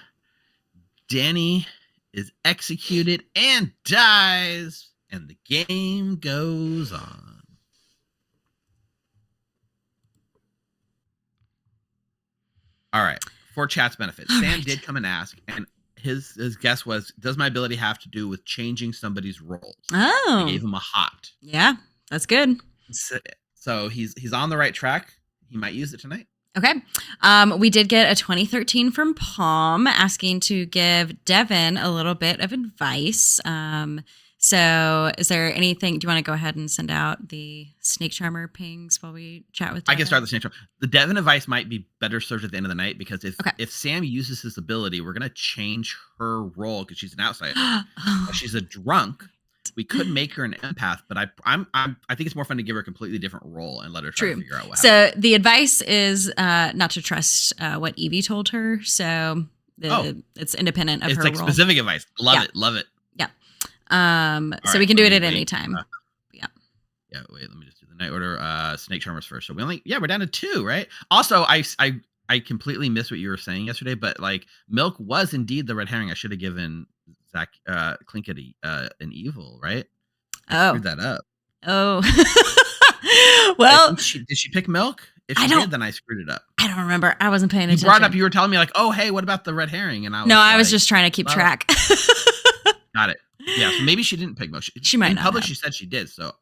Danny is executed and dies, and the game goes on. All right. For chat's benefit, Sam did come and ask, and his guess was, does my ability have to do with changing somebody's roles? Oh. I gave him a hot. Yeah, that's good. So he's on the right track. He might use it tonight. Okay. We did get a 2013 from Palm asking to give Devin a little bit of advice. So is there anything, do you want to go ahead and send out the Snake Charmer pings while we chat with Devin? I can start the Snake Charmer. The Devin advice might be better served at the end of the night because if Sam uses his ability, we're going to change her role because she's an outsider. She's a drunk. We could make her an empath, but I think it's more fun to give her a completely different role and let her try to figure out what happened. So the advice is not to trust what Evie told her. So it's independent of her role. It's like specific advice. Love it. Yeah. So we can do it at any time. Yeah, wait, let me just do the night order. Snake Charmers first. So we're down to 2, right? Also, I completely missed what you were saying yesterday, but like Milk was indeed the red herring. I should have given Zach Clinkett an evil, right? I screwed that up. Oh. Well, did she pick Milk? If she did, then I screwed it up. I don't remember. I wasn't paying You attention. brought up. You were telling me like, "Oh, hey, what about the red herring?" And I was I was like, just trying to keep well, track. Got it. Yeah, so maybe she didn't pick Mo. She might in not public. have. She said she did. So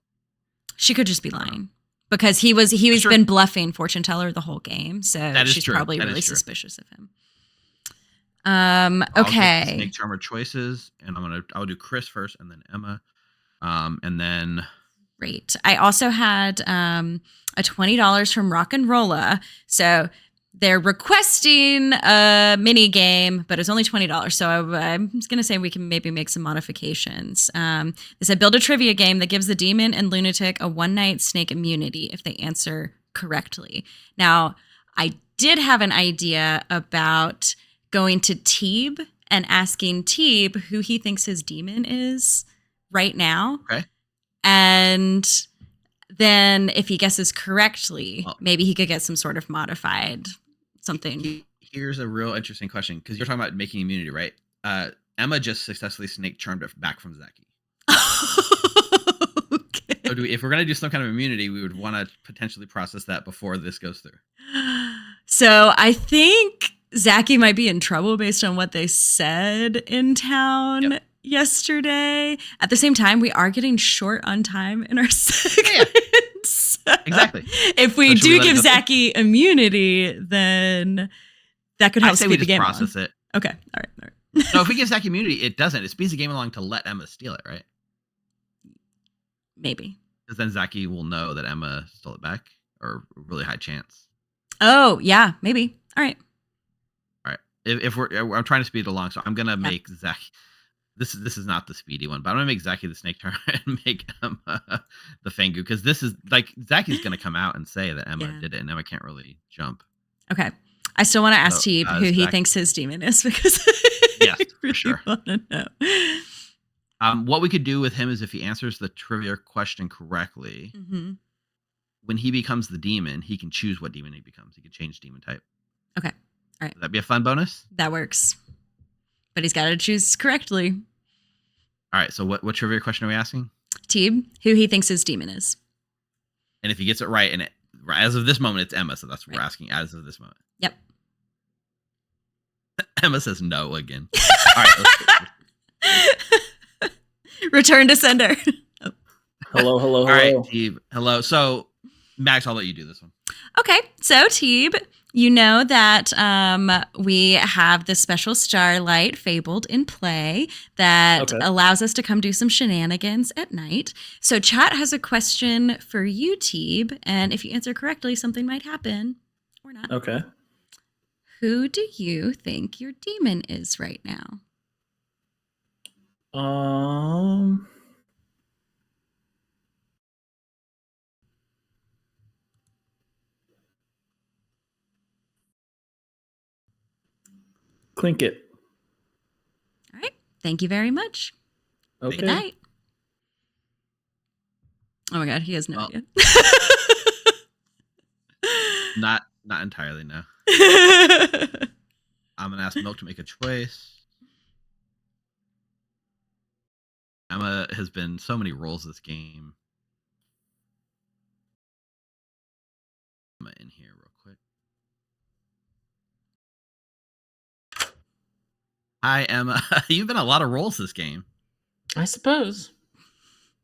She could just be lying because he's been bluffing fortune teller the whole game. So That is she's true. probably That really is true. suspicious of him. I'll get the Okay. snake charmer choices, and I'll do Chris first, and then Emma, and then. Great. I also had a $20 from Rock and Rolla. So they're requesting a mini game, but it's only $20. So I'm just going to say we can maybe make some modifications. They said build a trivia game that gives the demon and lunatic a one-night snake immunity if they answer correctly. Now, I did have an idea about going to Teeb and asking Teeb who he thinks his demon is right now. Okay. And then if he guesses correctly, maybe he could get some sort of modified something. Here's a real interesting question, because you're talking about making immunity, right? Emma just successfully snake charmed it back from Zaki. Okay. So if we're going to do some kind of immunity, we would want to potentially process that before this goes through. So I think Zaki might be in trouble based on what they said in town yesterday. At the same time, we are getting short on time in our segments. Exactly. If we do give Zaki immunity, then that could help I say speed we the just game process along. it. Okay. All right. No, if we give Zaki immunity, it doesn't. It speeds the game along to let Emma steal it, right? Maybe. Because then Zaki will know that Emma stole it back, or a really high chance. Oh, yeah, maybe. All right. All right. If I'm trying to speed it along, so I'm gonna make Zaki. This is not the speedy one, but I'm gonna make Zaki the snake charmer and make Emma the Fangu, because this is like Zaki's gonna come out and say that Emma did it, and Emma can't really jump. Okay. I still want to ask Teeb who he Zach- thinks his demon is, because Yes, I for really sure. want to know. What we could do with him is if he answers the trivia question correctly, Mm-hmm. when he becomes the demon, he can choose what demon he becomes. He can change demon type. Okay. All right. Would that be a fun bonus? That works. But he's got to choose correctly. All right. So what trivia question are we asking? Teeb, who he thinks his demon is. And if he gets it right, and as of this moment, it's Emma. So that's what we're asking as of this moment. Yep. Emma says no again. All right. Return to sender. Hello. All right, Teeb. Hello. So, Max, I'll let you do this one. Okay, so Teeb, you know that we have the special Starlight Fabled in play that allows us to come do some shenanigans at night. So chat has a question for you, Teeb, and if you answer correctly, something might happen or not. Okay. Who do you think your demon is right now? Clink it. All right. Thank you very much. Okay. Good night. Oh my God, he has no idea. Not entirely, no. I'm gonna ask Milk to make a choice. Emma has been so many roles this game. Emma in here real quick. Hi, Emma. You've been a lot of roles this game. I suppose.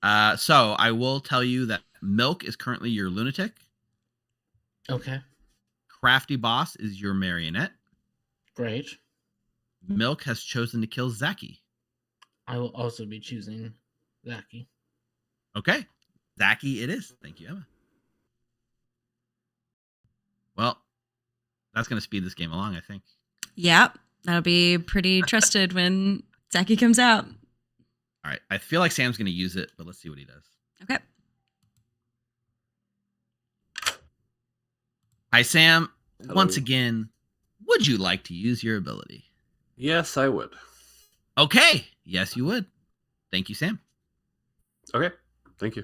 So I will tell you that Milk is currently your lunatic. Okay. Crafty Boss is your marionette. Great. Milk has chosen to kill Zaki. I will also be choosing Zaki. Okay. Zaki it is. Thank you, Emma. Well, that's going to speed this game along, I think. Yep. That'll be pretty trusted when Zaki comes out. All right. I feel like Sam's going to use it, but let's see what he does. Okay. Hi, Sam. Hello. Once again, would you like to use your ability? Yes, I would. Okay. Yes, you would. Thank you, Sam. Okay. Thank you.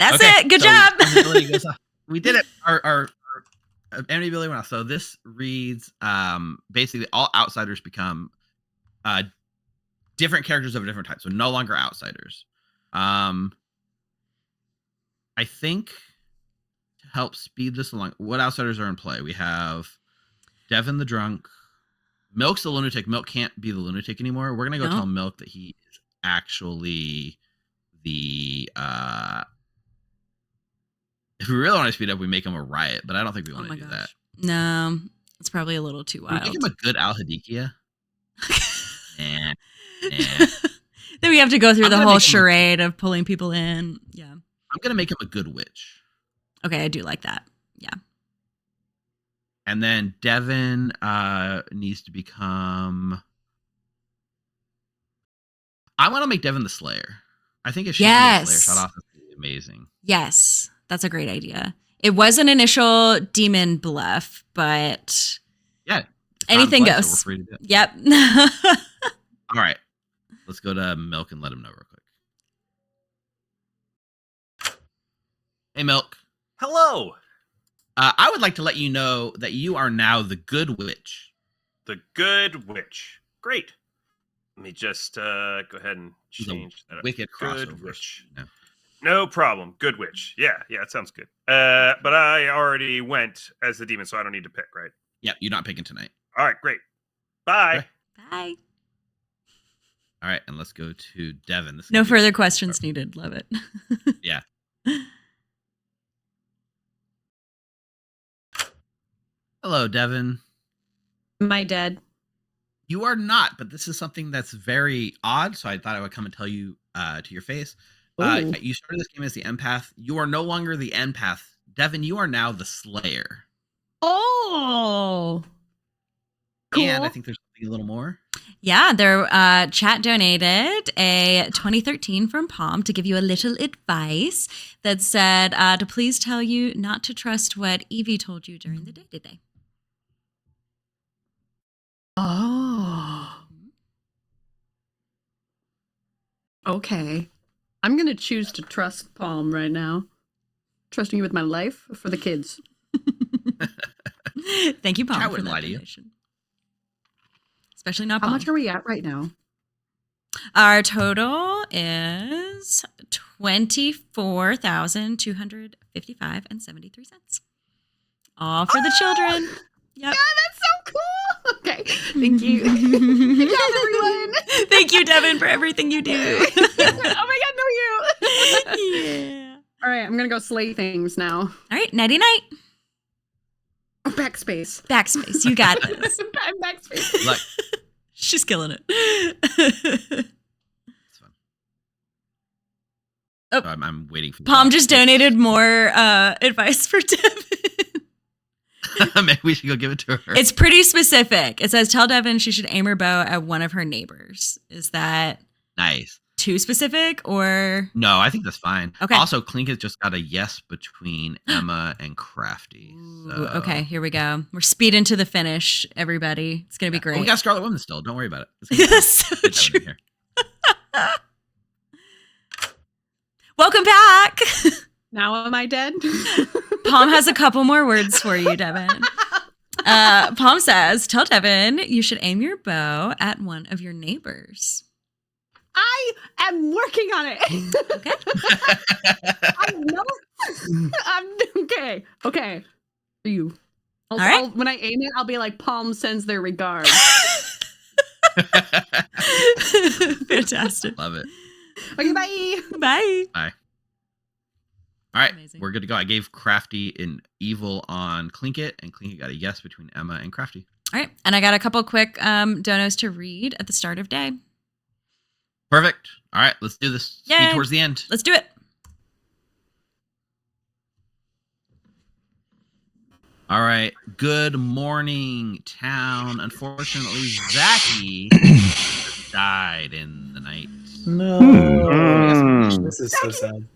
That's Okay, it. Good so job. our ability goes off. We did it. Our enemy ability went off. So this reads basically all outsiders become different characters of a different type. So no longer outsiders. I think help speed this along, what outsiders are in play? We have Devin the drunk. Milk's the lunatic. Milk can't be the lunatic anymore. We're gonna go tell Milk that he is actually the if we really want to speed up, we make him a riot, but I don't think we want to do that. No, it's probably a little too wild. Make him a good Al Hadikia. Nah. Then we have to go through the whole charade of pulling people in. Yeah. I'm gonna make him a good witch. Okay, I do like that. Yeah. And then Devin needs to become. I want to make Devin the Slayer. I think if she can get Slayer shot off, that's amazing. Yes, that's a great idea. It was an initial demon bluff, but yeah, anything play, goes. So we're free to do it. Yep. All right, let's go to Milk and let him know real quick. Hey, Milk. Hello. I would like to let you know that you are now the good witch. The good witch. Great. Let me just go ahead and change that. Wicked good crossover. Witch. No problem. Good witch. Yeah, that sounds good. But I already went as the demon, so I don't need to pick, right? Yeah, you're not picking tonight. All right, great. Bye. Okay. Bye. All right, and let's go to Devin. No further questions needed. Love it. Yeah. Hello, Devin. Am I dead? You are not, but this is something that's very odd, so I thought I would come and tell you to your face. You started this game as the empath. You are no longer the empath. Devin, you are now the Slayer. Oh. Cool. And I think there's something a little more. Yeah, their chat donated a 2013 from Palm to give you a little advice that said to please tell you not to trust what Evie told you during the day today. Oh. Okay. I'm going to choose to trust Palm right now. Trusting you with my life for the kids. Thank you, Palm, I for wouldn't that lie to you. donation. Especially not How Palm. much are we at right now? Our total is $24,255.73. All for the children. Yep. Yeah, that's so cool. Okay. Thank you. Good job, everyone. Thank you, Devin, for everything you do. Oh my God, no you. Yeah. All right, I'm going to go slay things now. All right, nighty-night. Oh, backspace. Backspace, you got this. I'm backspace. Look, She's killing it. it's fun. Oh. So I'm waiting for Palm just donated more advice for Devin. Maybe we should go give it to her. It's pretty specific. It says, tell Devin she should aim her bow at one of her neighbors. Is that nice? Too specific or? No, I think that's fine. Okay. Also, Clink has just got a yes between Emma and Crafty. So. Ooh, okay, here we go. We're speeding to the finish, everybody. It's going to be great. Well, we got Scarlet Woman still. Don't worry about it. That's so true. Welcome back. Now am I dead? Palm has a couple more words for you, Devin. Palm says, tell Devin you should aim your bow at one of your neighbors. I am working on it. Okay. I'm okay. Okay. For you. All right. When I aim it, I'll be like, Palm sends their regards. Fantastic. Love it. Okay, bye. Bye. Bye. All right, Amazing. we're good to go. I gave Crafty an evil on Clinket, and Clinket got a yes between Emma and Crafty. All right. And I got a couple quick donos to read at the start of day. Perfect. All right, let's do this. Yay. Speed towards the end. Let's do it. All right. Good morning, town. Unfortunately, Zachy died in the night. No. This is so sad.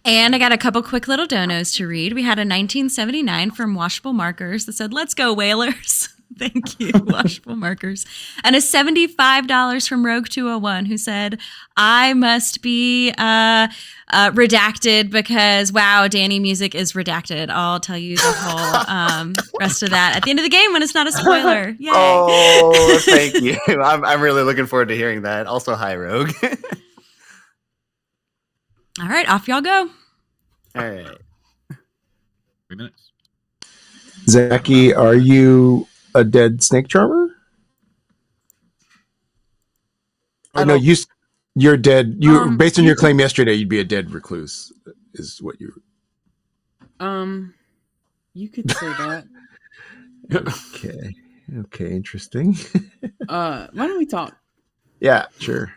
And I got a couple quick little donos to read. We had a 1979 from Washable Markers that said, let's go Whalers. Thank you, Washable Markers. And a $75 from Rogue 201 who said, I must be redacted because, wow, Danny music is redacted. I'll tell you the whole rest of that at the end of the game when it's not a spoiler. Yay. Oh, thank you. I'm really looking forward to hearing that. Also, hi, Rogue. All right, off y'all go. All right. We're 3 minutes. Zachy, are you a dead snake charmer? Oh no, you're dead. You based on your claim yesterday, you'd be a dead recluse. Is what you? You could say that. Okay, interesting. Why don't we talk? Yeah, sure.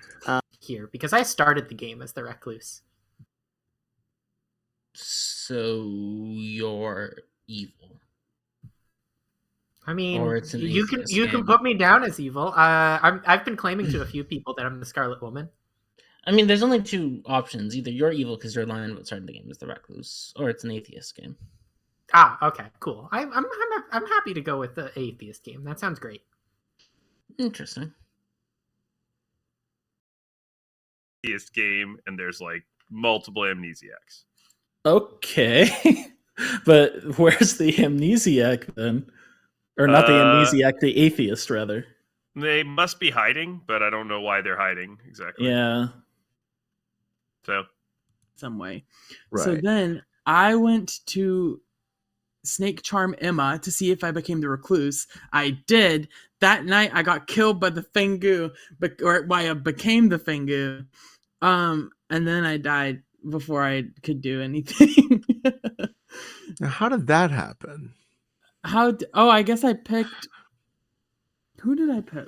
Here, because I started the game as the recluse. So you're evil. I mean, Or it's an you can game. put me down as evil. I've been claiming to a few people that I'm the Scarlet Woman. I mean, there's only two options. Either you're evil because you're lying about starting the game as the recluse, or it's an atheist game. Ah, okay, cool. I'm happy to go with the atheist game. That sounds great. Interesting. Atheist game, and there's like multiple amnesiacs. Okay. But where's the amnesiac then? Or not the amnesiac, the atheist, rather. They must be hiding, but I don't know why they're hiding exactly. Yeah. So. Some way. Right. So then I went to snake charm Emma to see if I became the recluse. I did. That night I got killed by the Fengu, or why I became the Fengu. And then I died before I could do anything. Now, how did that happen? I guess I picked. Who did I pick?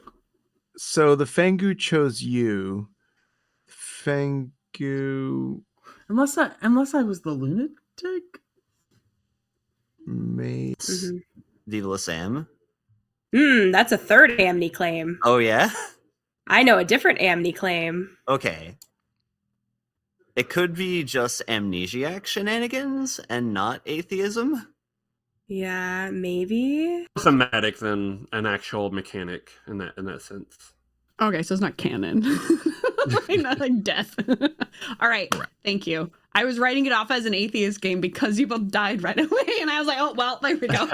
So the Fengu chose you. Fengu. Unless I was the lunatic. Maybe. Diva Sam. That's a third Amni claim. Oh yeah. I know a different Amni claim. Okay. It could be just amnesiac shenanigans and not atheism. Yeah, maybe. Thematic than an actual mechanic in that sense. Okay, so it's not canon. Not like death. All right, thank you. I was writing it off as an atheist game because you both died right away, and I was like, oh, well, there we go.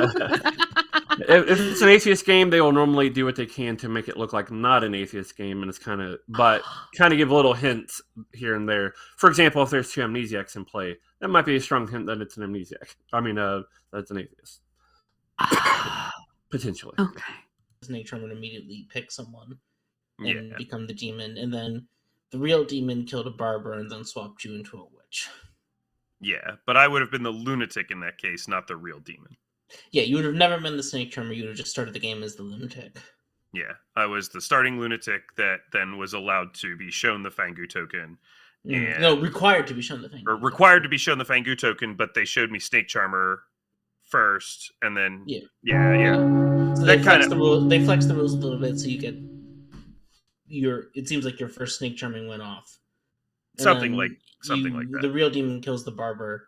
If it's an atheist game, they will normally do what they can to make it look like not an atheist game, and it's kind of give little hints here and there. For example, if there's two amnesiacs in play, that might be a strong hint that it's an amnesiac. I mean, that's an atheist. Potentially. Okay. Snake Charmer would immediately pick someone and become the demon, and then the real demon killed a barber and then swapped you into a witch. Yeah, but I would have been the lunatic in that case, not the real demon. Yeah, you would have never been the Snake Charmer. You would have just started the game as the lunatic. Yeah, I was the starting lunatic that then was allowed to be shown the Fangu token. And No, required to be shown the Fangu. Or required to be shown the Fangu token, but they showed me Snake Charmer first, and then yeah. So they flex the rules. They flex the rules a little bit, so you get it seems like your first snake charming went off. Something like that. The real demon kills the barber,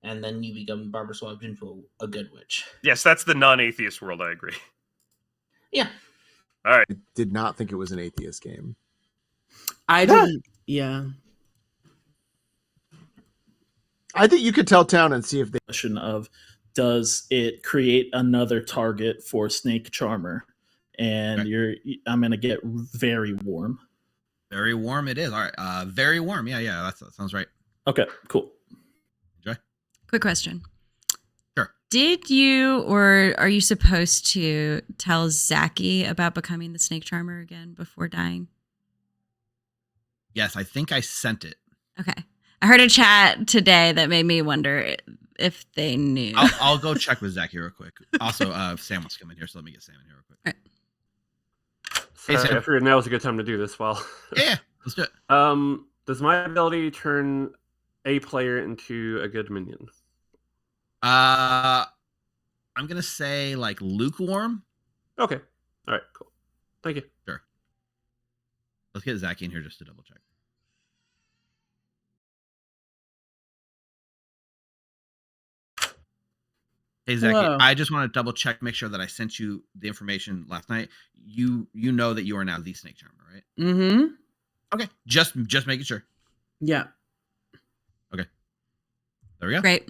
and then you become barber swapped into a good witch. Yes, that's the non-atheist world. I agree. Yeah. All right. I did not think it was an atheist game. I didn't. Yeah. I think you could tell town and see if they. Question of, does it create another target for Snake Charmer? And I'm gonna get very warm. Very warm it is. All right. Very warm. Yeah. That sounds right. Okay, cool. Enjoy. Quick question. Sure. Did you or are you supposed to tell Zachy about becoming the Snake Charmer again before dying? Yes, I think I sent it. Okay. I heard a chat today that made me wonder if they knew. I'll go check with Zachy real quick. Also, Sam wants to come in here, so let me get Sam in here real quick. All right. Hey, I figured now was a good time to do this. Yeah, let's do it. Does my ability turn a player into a good minion? I'm gonna say like lukewarm. Okay. All right. Cool. Thank you. Sure. Let's get Zachy in here just to double check. Hey Zachy, Hello. I just want to double check, make sure that I sent you the information last night. You know that you are now the Snake Charmer, right? Mm-hmm. Okay, just making sure. Yeah. Okay. There we go. Great.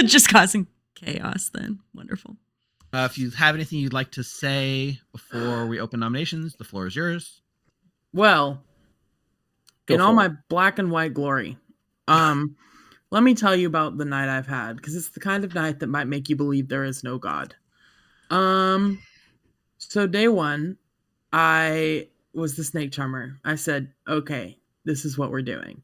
Just causing chaos then. Wonderful. If you have anything you'd like to say before we open nominations, the floor is yours. Well, Go in for all it. my black and white glory, let me tell you about the night I've had, because it's the kind of night that might make you believe there is no God. So day one, I was the snake charmer. I said, okay, this is what we're doing.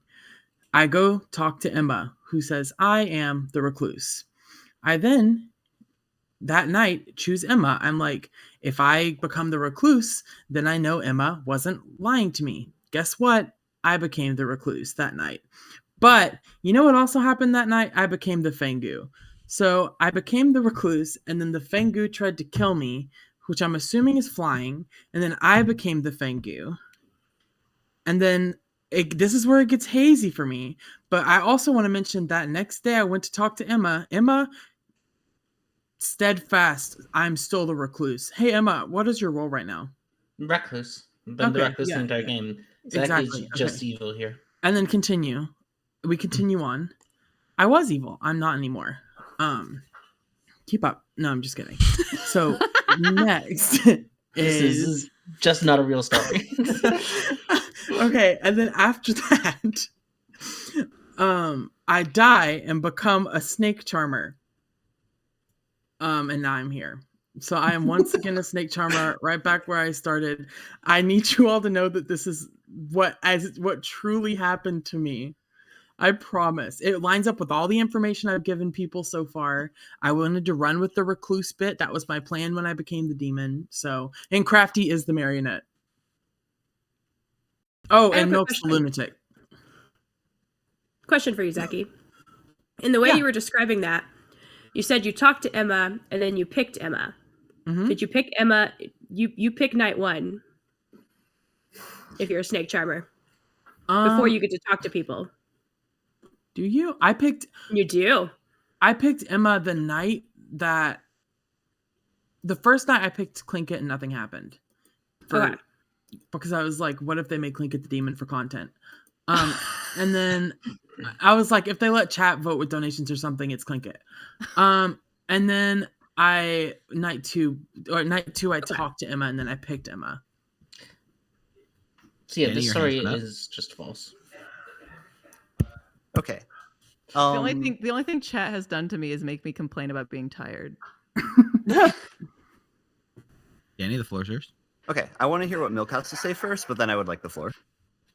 I go talk to Emma, who says, I am the recluse. I then, that night, choose Emma. I'm like, if I become the recluse, then I know Emma wasn't lying to me. Guess what? I became the recluse that night. But you know what also happened that night? I became the Fengu. So I became the recluse, and then the Fengu tried to kill me, which I'm assuming is flying, and then I became the Fengu. And then this is where it gets hazy for me. But I also want to mention that next day I went to talk to Emma. Emma, steadfast, I'm still the recluse. Hey, Emma, what is your role right now? Recluse. Been the recluse the entire yeah. game. Exactly. Zaki's just evil here. And then continue. We continue on. I was evil. I'm not anymore. Keep up. No, I'm just kidding. So next This is is just not a real story. okay, and then after that, I die and become a snake charmer. And now I'm here. So I am once again a snake charmer, right back where I started. I need you all to know that this is what truly happened to me. I promise. It lines up with all the information I've given people so far. I wanted to run with the recluse bit. That was my plan when I became the demon. So, and Crafty is the marionette. Oh, and Milk's the lunatic. Question for you, Zaki. In the way you were describing that, you said you talked to Emma and then you picked Emma. Mm-hmm. Did you pick Emma? You pick night one if you're a snake charmer before you get to talk to people. Do you? You do. I picked Emma the night that the first night I picked Clinket and nothing happened. Okay. Because I was like, what if they make Clinket the demon for content? And then I was like, if they let chat vote with donations or something, it's Clinket. And then night two I talked to Emma and then I picked Emma. So yeah, this story is just false. Okay. The only thing chat has done to me is make me complain about being tired. Danny, the floor is yours. Okay, I want to hear what Milk has to say first, but then I would like the floor.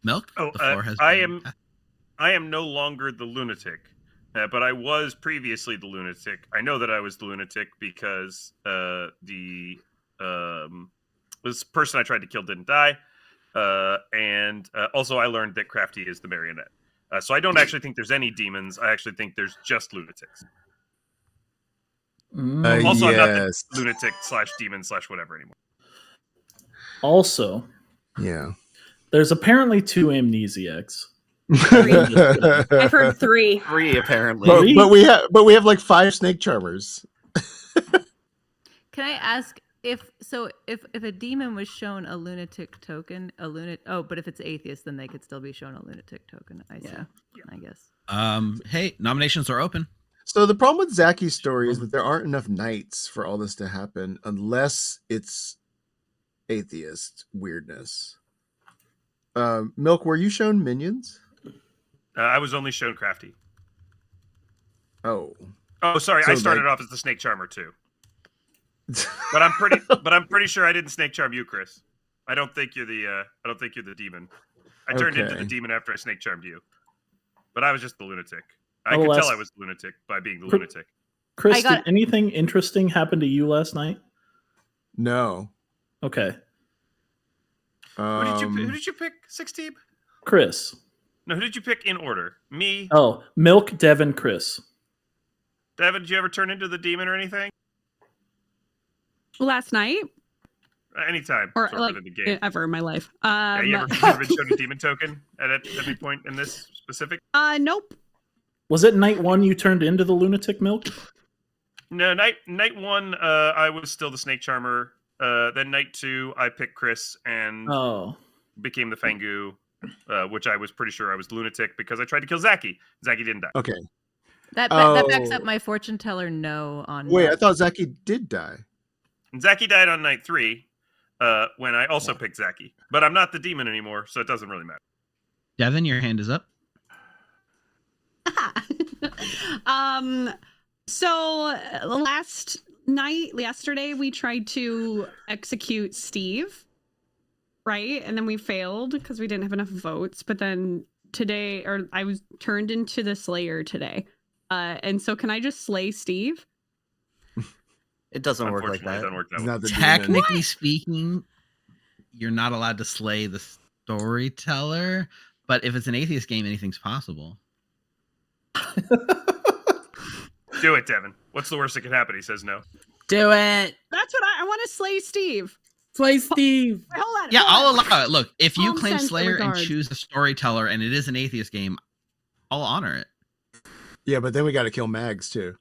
Milk? Oh, the floor has I am no longer the lunatic, but I was previously the lunatic. I know that I was the lunatic because this person I tried to kill didn't die, and also I learned that Crafty is the marionette. So I don't actually think there's any demons. I actually think there's just lunatics. Also, I'm not the lunatic / demon / whatever anymore. Also, yeah, there's apparently 2 amnesiacs. I've heard 3. 3 apparently. But we have like 5 snake charmers. Can I ask if a demon was shown a lunatic token, but if it's atheist, then they could still be shown a lunatic token. I see. Yeah. I guess. Hey, nominations are open. So the problem with Zaki's story is that there aren't enough nights for all this to happen unless it's atheist weirdness. Milk, were you shown minions? I was only shown Crafty. Oh, sorry. I started off as the snake charmer too. But I'm pretty sure I didn't snake charm you, Chris. I don't think you're the demon. I turned into the demon after I snake charmed you. But I was just the lunatic. I could tell I was the lunatic by being the lunatic. Chris, did anything interesting happen to you last night? No. Okay. Who did you pick, 16? Chris. No, who did you pick in order? Me? Oh, Milk, Devin, Chris. Devin, did you ever turn into the demon or anything? Last night? Anytime. Or like in the game. Ever in my life. You ever been shown a demon token at any point in this specific? Nope. Was it night 1 you turned into the lunatic, Milk? No, night 1, I was still the snake charmer. Then night 2, I picked Chris and became the Fangu, which I was pretty sure I was the lunatic because I tried to kill Zaki. Zaki didn't die. Okay. That backs up my fortune teller no on. Wait, I thought Zaki did die. And Zaki died on night 3 when I also picked Zaki. But I'm not the demon anymore, so it doesn't really matter. Devin, your hand is up. So yesterday, we tried to execute Steve, right? And then we failed because we didn't have enough votes. But then today, or I was turned into the Slayer today. And so can I just slay Steve? It doesn't work like Unfortunately, it that. doesn't work that It's way. not the demon. Technically speaking, you're not allowed to slay the storyteller, but if it's an atheist game, anything's possible. Do it, Devin. What's the worst that can happen? He says no. Do it. That's what I want to slay Steve. Slay Steve. Wait, hold on. Yeah, hold on. I'll allow it. Look, if you Calm claim sense Slayer and regards. choose a storyteller and it is an atheist game, I'll honor it. Yeah, but then we got to kill Mags too.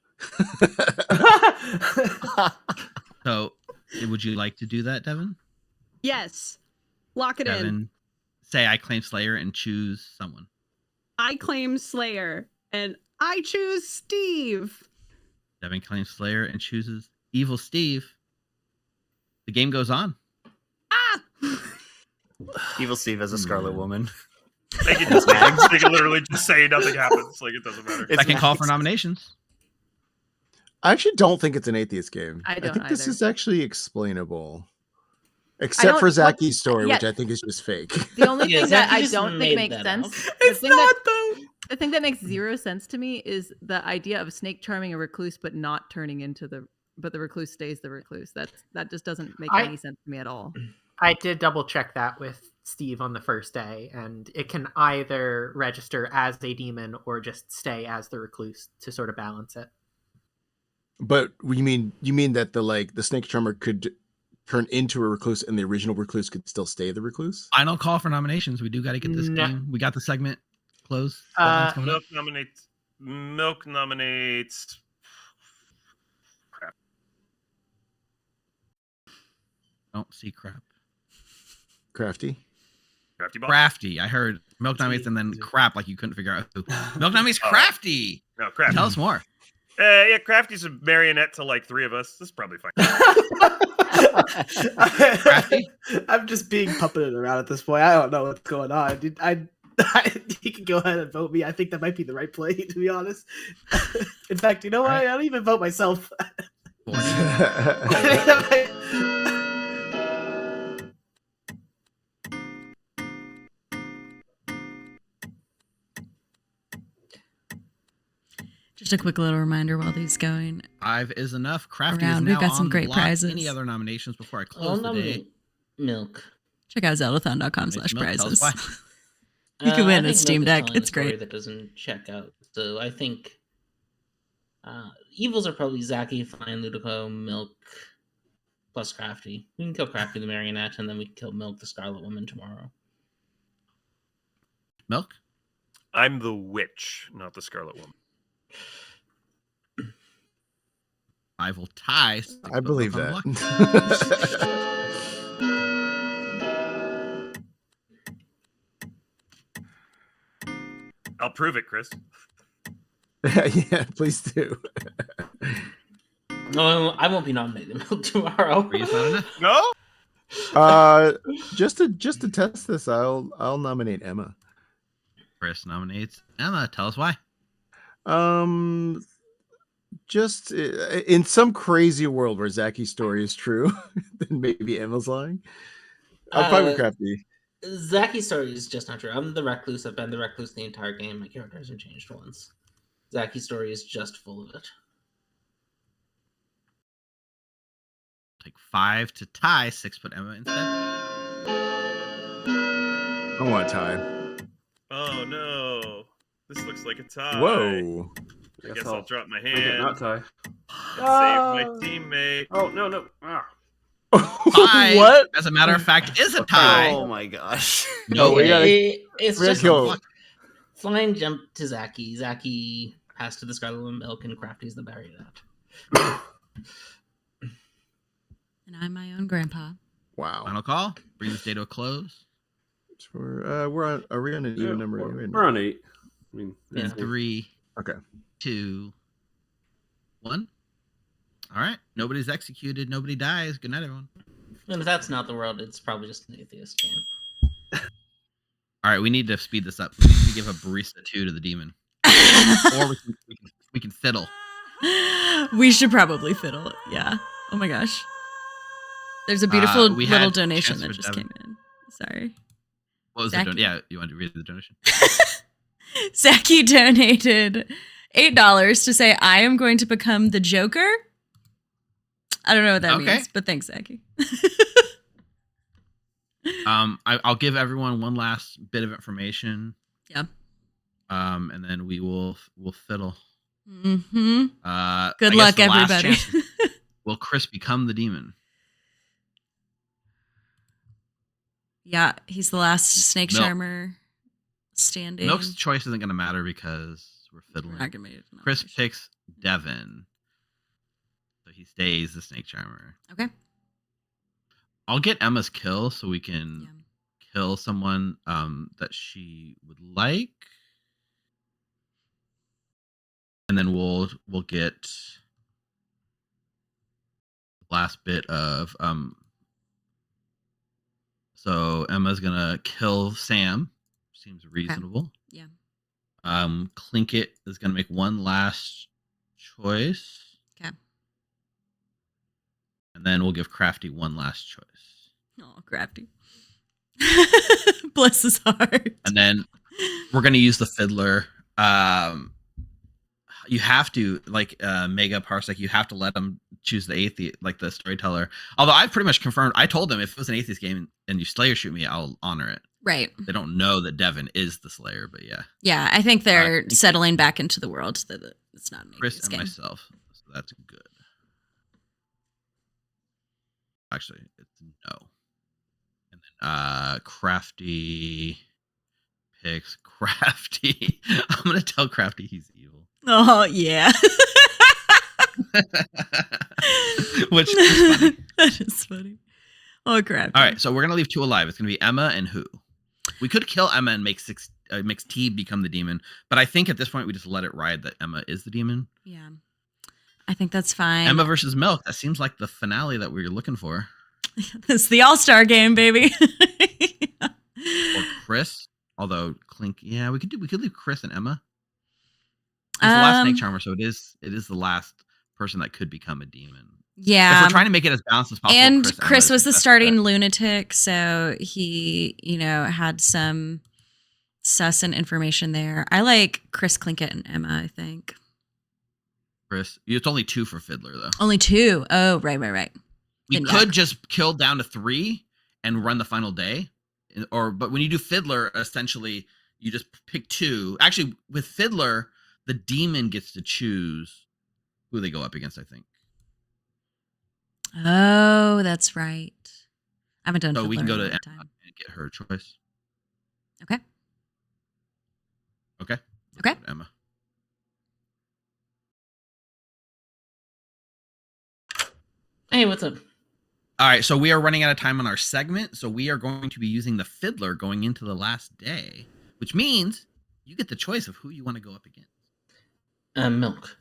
So, would you like to do that, Devin? Yes. Lock it in. Devin, say I claim Slayer and choose someone. I claim Slayer and I choose Steve. Devin claims Slayer and chooses Evil Steve. The game goes on. Evil Steve as a Scarlet Woman. They can literally just say nothing happens. Like, it doesn't matter. Second call for nominations. I actually don't think it's an atheist game. I don't think this either. is actually explainable. Except for Zaki's story, which I think is just fake. The only Yeah, thing that Zaki I just don't made think makes that sense. up. It's not though. The thing that makes zero sense to me is the idea of snake charming a recluse, but not turning into the recluse stays the recluse. That just doesn't make any sense to me at all. I did double check that with Steve on the first day, and it can either register as a demon or just stay as the recluse to sort of balance it. But you mean that the snake charmer could turn into a recluse and the original recluse could still stay the recluse? Final call for nominations. We do got to get this No. game. We got the segment closed. Milk nominates. Crap. Don't see crap. Crafty. Crafty boss. Crafty. I heard Milk nominates and then crap like you couldn't figure out who. Milk nominates Crafty. No, Crafty. Tell us more. Yeah, Crafty's a marionette to like 3 of us. This is probably fine. I'm just being puppeted around at this point. I don't know what's going on. You can go ahead and vote me. I think that might be the right play, to be honest. In fact, you know what? I don't even vote myself. Just a quick little reminder while these going. 5 is enough. Crafty Around. is We've now got some on great lock. prizes. Any other nominations before I I'll close the day? nominate Milk. Check out zeldathon.com/prizes. Tell us why. You can win I a think Steam Milk is Deck. telling It's a story great. That doesn't check out. So I think evils are probably Zaki, Fine, Ludico, Milk, plus Crafty. We can kill Crafty the marionette, and then we can kill Milk the Scarlet Woman tomorrow. Milk? I'm the witch, not the Scarlet Woman. I will tie. I believe that. I'll prove it, Chris. Yeah, please do. No, I won't be nominating Milk tomorrow. No? Just to test this, I'll nominate Emma. Chris nominates Emma. Tell us why. Just in some crazy world where Zaki's story is true, then maybe Emma's lying. I'm fine with Crafty. Zaki's story is just not true. I'm the recluse. I've been the recluse the entire game. My character hasn't changed once. Zaki's story is just full of it. Take 5 to tie. 6 put Emma instead. I want to tie. Oh no. This looks like a tie. Whoa. I guess I'll drop my Make it hand. not tie. Save my teammate. Oh no. Ah. Tie, What? as a matter of fact, is a tie. Oh my gosh. No, we gotta- It's we gotta just kill- flying jump to Zaki. Zaki pass to the Scarlet Woman Milk, and Crafty's the marionette. And I'm my own grandpa. Wow. Final call. Bring this day to a close. We're on. Are we on an even number? anyway? We're on 8. I mean, In 3, Okay. 2, 1. All right. Nobody's executed. Nobody dies. Good night, everyone. And if that's not the world, it's probably just an atheist game. All right. We need to speed this up. We need to give a barista 2 to the demon. Or we can fiddle. We should probably fiddle. Yeah. Oh my gosh. There's a beautiful We little had donation chance that for just Devin. came in. Sorry. What was the donation? Yeah, you wanted to read the donation? Zaki donated $8 to say, I am going to become the Joker. I don't know what that means, but thanks, Zaki. I'll give everyone one last bit of information. Yeah. And then we'll fiddle. Mm-hmm. Good I luck, guess the last everybody. chance is, will Chris become the demon? Yeah, he's the last snake Milk. charmer standing. Milk's choice isn't going to matter because we're fiddling. We're not gonna make it. Chris picks Devin, so he stays the snake charmer. Okay. I'll get Emma's kill so we can kill someone that she would like, and then we'll get the last bit of So Emma's gonna kill Sam. Seems reasonable. Yeah. Clinket is gonna make one last choice. Okay. And then we'll give Crafty one last choice. Oh, Crafty. Bless his heart. And then we're gonna use the fiddler. You have to, like Mega Parsec, you have to let them choose the atheist, like the storyteller. Although I've pretty much confirmed, I told them if it was an atheist game and you slay or shoot me, I'll honor it. Right. They don't know that Devin is the slayer, but yeah. Yeah, I think they're settling back into the world that it's not an Chris atheist and game. myself. So that's good. Actually, it's no. And then Crafty picks Crafty. I'm gonna tell Crafty he's evil. Oh yeah. Which is funny. That is funny. Oh crap. All right, so we're gonna leave two alive. It's gonna be Emma and who? We could kill Emma and make T become the demon, but I think at this point we just let it ride that Emma is the demon. Yeah. I think that's fine. Emma versus Milk. That seems like the finale that we were looking for. It's the All-Star game, baby. Or Chris, although Clink. Yeah, we could leave Chris and Emma. He's the last snake charmer, so it is the last person that could become a demon. Yeah. If we're trying to make it as balanced as possible. And Chris Emma was is the best starting bet. lunatic, so he, had some sus and information there. I like Chris, Clinket, and Emma, I think. Chris, it's only 2 for Fiddler though. Only 2. Oh, right. We Then, could just kill down to 3 and run the final day, but when you do Fiddler, essentially you just pick 2. Actually, with Fiddler, the demon gets to choose who they go up against. I think. Oh, that's right. I haven't done So we can Fiddler go in to a Emma long time. and get her choice. Okay. Okay. Okay. Emma. Hey, what's up? All right, so we are running out of time on our segment, so we are going to be using the Fiddler going into the last day, which means you get the choice of who you want to go up against. Milk.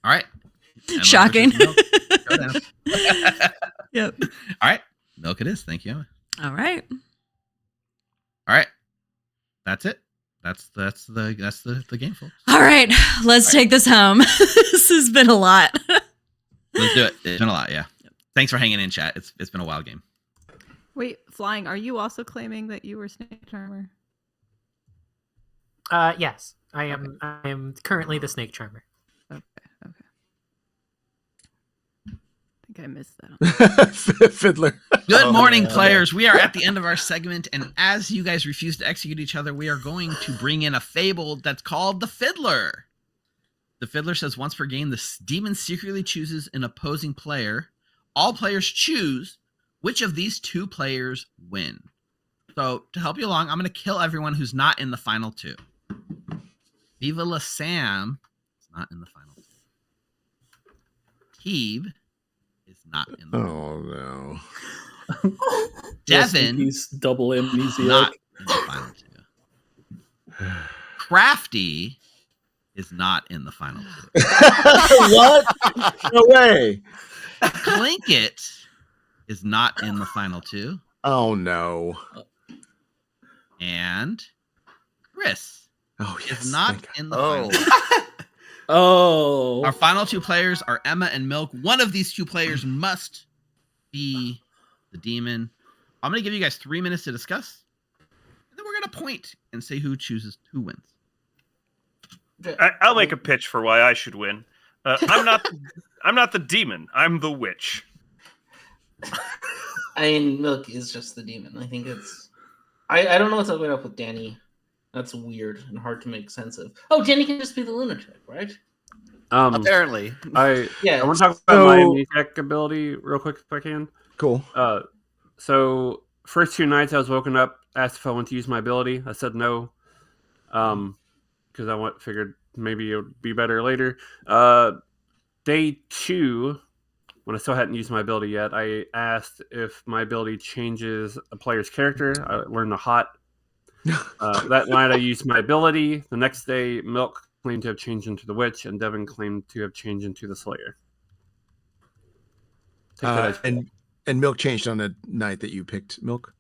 All right. Emma Shocking. versus Milk. Go down. Yep. All right. Milk it is. Thank you, Emma. All right. All right. That's it. That's the game, folks. All right. Let's take this home. This has been a lot. Let's do it. It's been a lot, yeah. Thanks for hanging in, chat. It's been a wild game. Wait, Flying, are you also claiming that you were Snake Charmer? Yes, I am. I am currently the snake charmer. Okay. I think I missed that. Fiddler. Good morning, players. We are at the end of our segment, and as you guys refuse to execute each other, we are going to bring in a fable that's called the Fiddler. The Fiddler says once per game, the demon secretly chooses an opposing player. All players choose which of these 2 players win. So to help you along, I'm going to kill everyone who's not in the final 2. Viva La Sam is not in the final 2. Teeb is not in the Oh no. Devin He's double amnesia. not in the final 2. Crafty is not in the final 2. What? No way. Clinket is not in the final 2. Oh no. And Chris Oh, yes. is not thank God. in the Oh. final. Oh. Our final two players are Emma and Milk. One of these two players must be the demon. I'm going to give you guys 3 minutes to discuss. And then we're going to point and say who wins. I'll make a pitch for why I should win. I'm not the demon. I'm the witch. I mean, Milk is just the demon. I think it's. I don't know what's going up with Danny. That's weird and hard to make sense of. Oh, Danny can just be the lunatic, right? Apparently. I Yeah. want to talk about my amnesiac ability real quick if I can. Cool. So first 2 nights I was woken up, asked if I wanted to use my ability. I said no, because I figured maybe it would be better later. Day 2, when I still hadn't used my ability yet, I asked if my ability changes a player's character. I learned the hot. That night I used my ability. The next day, Milk claimed to have changed into the witch, and Devin claimed to have changed into the Slayer. And Milk changed on the night that you picked Milk?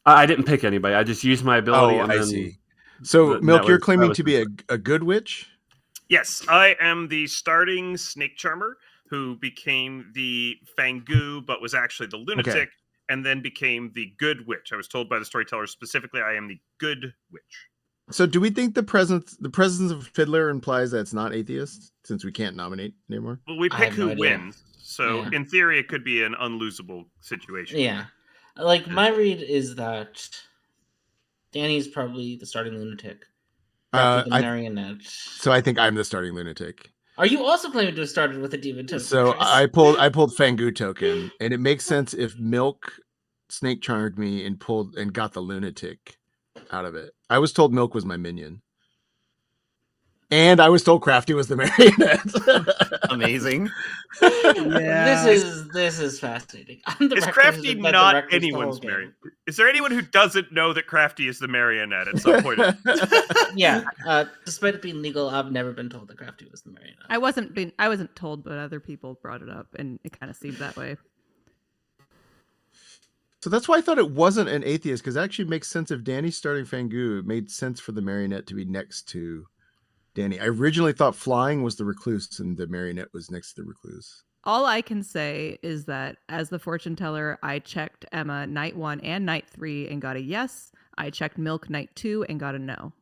I didn't pick anybody. I just used my ability. I see. So, Milk, you're claiming to be a good witch? Yes, I am the starting snake charmer who became the Fangu, but was actually the lunatic, and then became the good witch. I was told by the storyteller specifically I am the good witch. So do we think the presence of Fiddler implies that it's not atheist, since we can't nominate anymore? Well, we pick who wins, so in theory it could be an unlosable situation. Yeah. Like, my read is that Danny's probably the starting lunatic. The marionette. So I think I'm the starting lunatic. Are you also claiming to have started with a demon token? So Chris? I pulled Fangu token, and it makes sense if Milk snake charmed me and got the lunatic out of it. I was told Milk was my minion, and I was told Crafty was the marionette. Amazing. Yeah. This is fascinating. Is Crafty not anyone's marionette? Is there anyone who doesn't know that Crafty is the marionette at some point? Yeah. Despite it being legal, I've never been told that Crafty was the marionette. I wasn't told, but other people brought it up, and it kind of seemed that way. So that's why I thought it wasn't an atheist, because it actually makes sense if Danny's starting Fangu. It made sense for the marionette to be next to Danny. I originally thought flying was the recluse and the marionette was next to the recluse. All I can say is that as the fortune teller, I checked Emma night 1 and night 3 and got a yes. I checked Milk night 2 and got a no.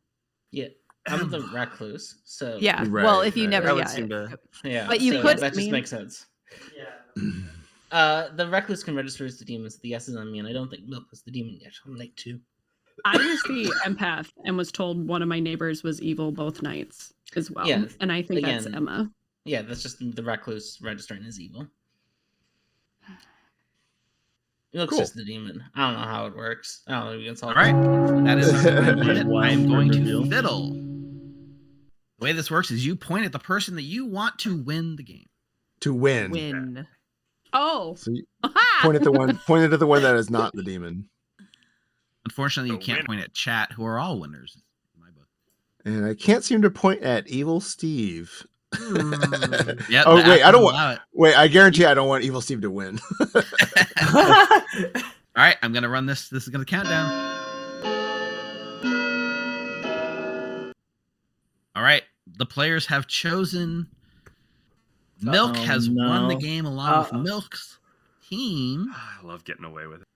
Yeah, I'm the recluse. So yeah, well, if you never, yeah, but you so could. That just makes sense. Yeah. The recluse can register as the demon, so the yes is on me, and I don't think Milk was the demon yet. I'm night 2. I was the empath and was told one of my neighbors was evil both nights as well. Yeah, and I think that's Emma. Yeah, that's just the recluse registering as evil. It looks just the demon. I don't know how it works. I don't know if you can solve it. All right. That is I am going to fiddle. The way this works is you point at the person that you want to win the game. To win. Win. Oh. So you point at the one that is not the demon. Unfortunately, you can't point at chat, who are all winners in my book. And I can't seem to point at Evil Steve. Yep, oh wait, I don't want. Wait, I guarantee I don't want Evil Steve to win. All right, I'm gonna run this. This is gonna count down. All right, the players have chosen. Milk has won the game along with Milk's team. I love getting away with it.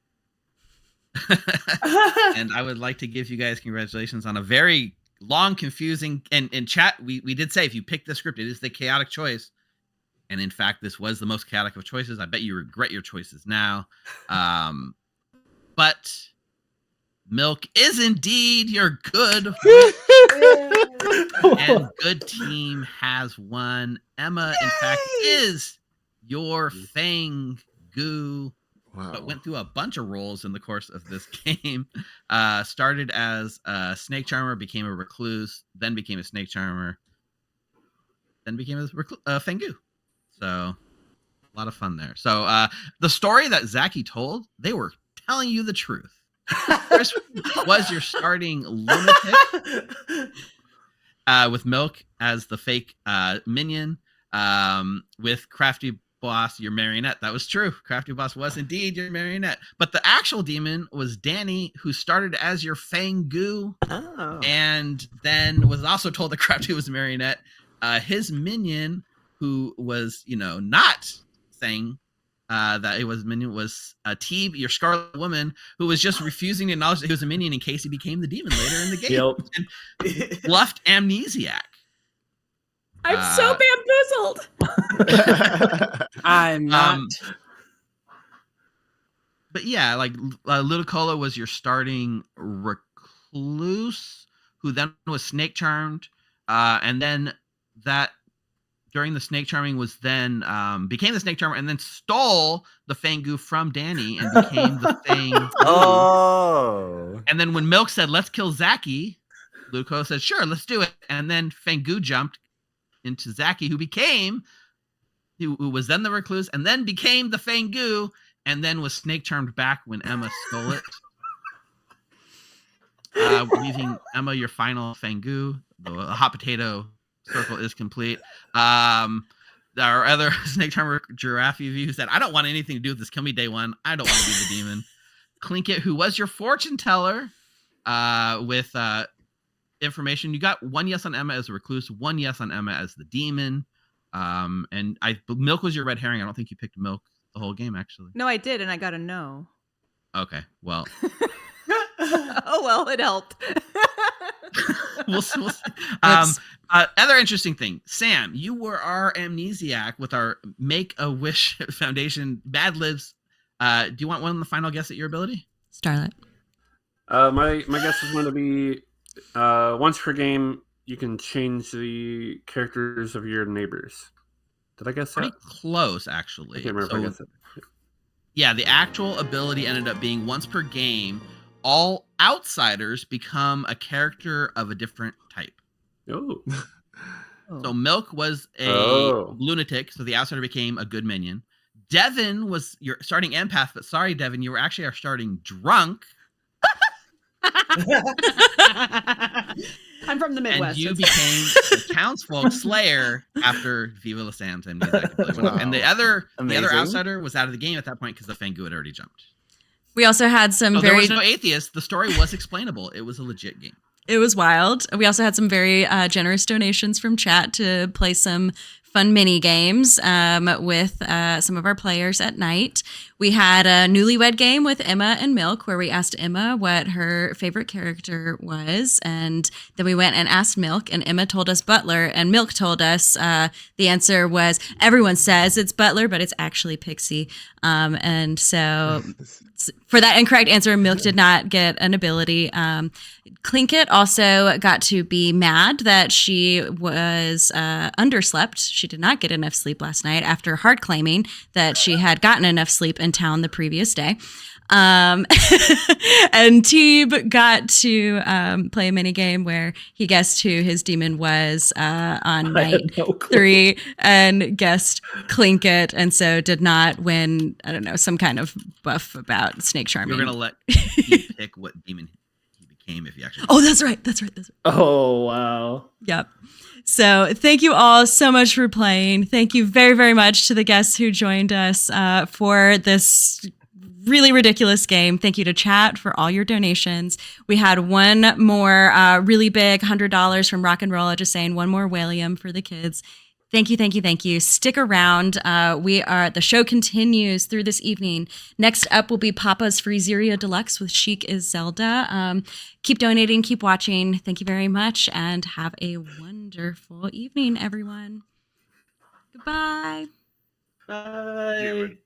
And I would like to give you guys congratulations on a very long, confusing, and in chat, we did say if you pick the script, it is the chaotic choice. And in fact, this was the most chaotic of choices. I bet you regret your choices now. But Milk is indeed your good and good team has won. Emma, in fact, is your Fang Goo. Wow. But went through a bunch of roles in the course of this game. Started as a snake charmer, became a recluse, then became a snake charmer, then became a Fangu. So a lot of fun there. So the story that Zachy told, they were telling you the truth. Chris was your starting lunatic with Milk as the fake minion, with Crafty Boss, your marionette. That was true. Crafty Boss was indeed your marionette. But the actual demon was Danny, who started as your Fangu, and then was also told that Crafty was a marionette. His minion, who was, not saying that it was minion, was Teeb, your Scarlet Woman, who was just refusing to acknowledge that he was a minion in case he became the demon later in the game. And bluffed Amnesiac. I'm so bamboozled. I'm not. But yeah, like Ludicolo was your starting recluse, who then was snake charmed, and then that during the snake charming was then became the snake charmer, and then stole the Fangu from Danny and became the Fangu. Oh. And then when Milk said, "Let's kill Zaki," Ludicolo said, "Sure, let's do it." And then Fangu jumped into Zaki, who was then the recluse, and then became the Fangu, and then was snake charmed back when Emma stole it. Leaving Emma your final Fangu. The hot potato circle is complete. Our other snake charmer, Giraffe who said, "I don't want anything to do with this. Kill me day one. I don't want to be the demon." Clinkit, who was your fortune teller, with information. You got 1 yes on Emma as a recluse, 1 yes on Emma as the demon. And Milk was your red herring. I don't think you picked Milk the whole game, actually. No, I did, and I got a no. Okay, well. Oh, well, it helped. We'll see. Other interesting thing, Sam, you were our amnesiac with our Make-A-Wish Foundation Bad Libs. Do you want one of the final guess at your ability? Starlight. My guess is going to be once per game, you can change the characters of your neighbors. Did I guess that? Pretty close, actually. I can't remember if I guessed it. Yeah, the actual ability ended up being once per game, all outsiders become a character of a different type. Oh. So Milk was a lunatic, so the outsider became a good minion. Devin was your starting empath, but sorry, Devin, you were actually our starting drunk. I'm from the Midwest. And you became the townsfolk slayer after Viva La Sam's and the other outsider was out of the game at that point because the Fangu had already jumped. We also had some there was no atheist. The story was explainable. It was a legit game. It was wild. We also had some very generous donations from chat to play some fun mini games with some of our players at night. We had a newlywed game with Emma and Milk where we asked Emma what her favorite character was. And then we went and asked Milk, and Emma told us Butler, and Milk told us the answer was, everyone says it's Butler, but it's actually Pixie. And so for that incorrect answer, Milk did not get an ability. Clinkit also got to be mad that she was underslept. She did not get enough sleep last night after hard claiming that she had gotten enough sleep in town the previous day. And Teeb got to play a mini game where he guessed who his demon was on night 3 and guessed Clinkit, and so did not win, I don't know, some kind of buff about snake charming. You're going to let Teeb pick what demon he became if he actually... Oh, that's right. Oh, wow. Yep. So thank you all so much for playing. Thank you very, very much to the guests who joined us for this really ridiculous game. Thank you to chat for all your donations. We had one more really big $100 from Rock and Roll, just saying one more William for the kids. Thank you. Stick around. The show continues through this evening. Next up will be Papa's Freezeria Deluxe with Chic is Zelda. Keep donating, keep watching. Thank you very much, and have a wonderful evening, everyone. Goodbye. Bye.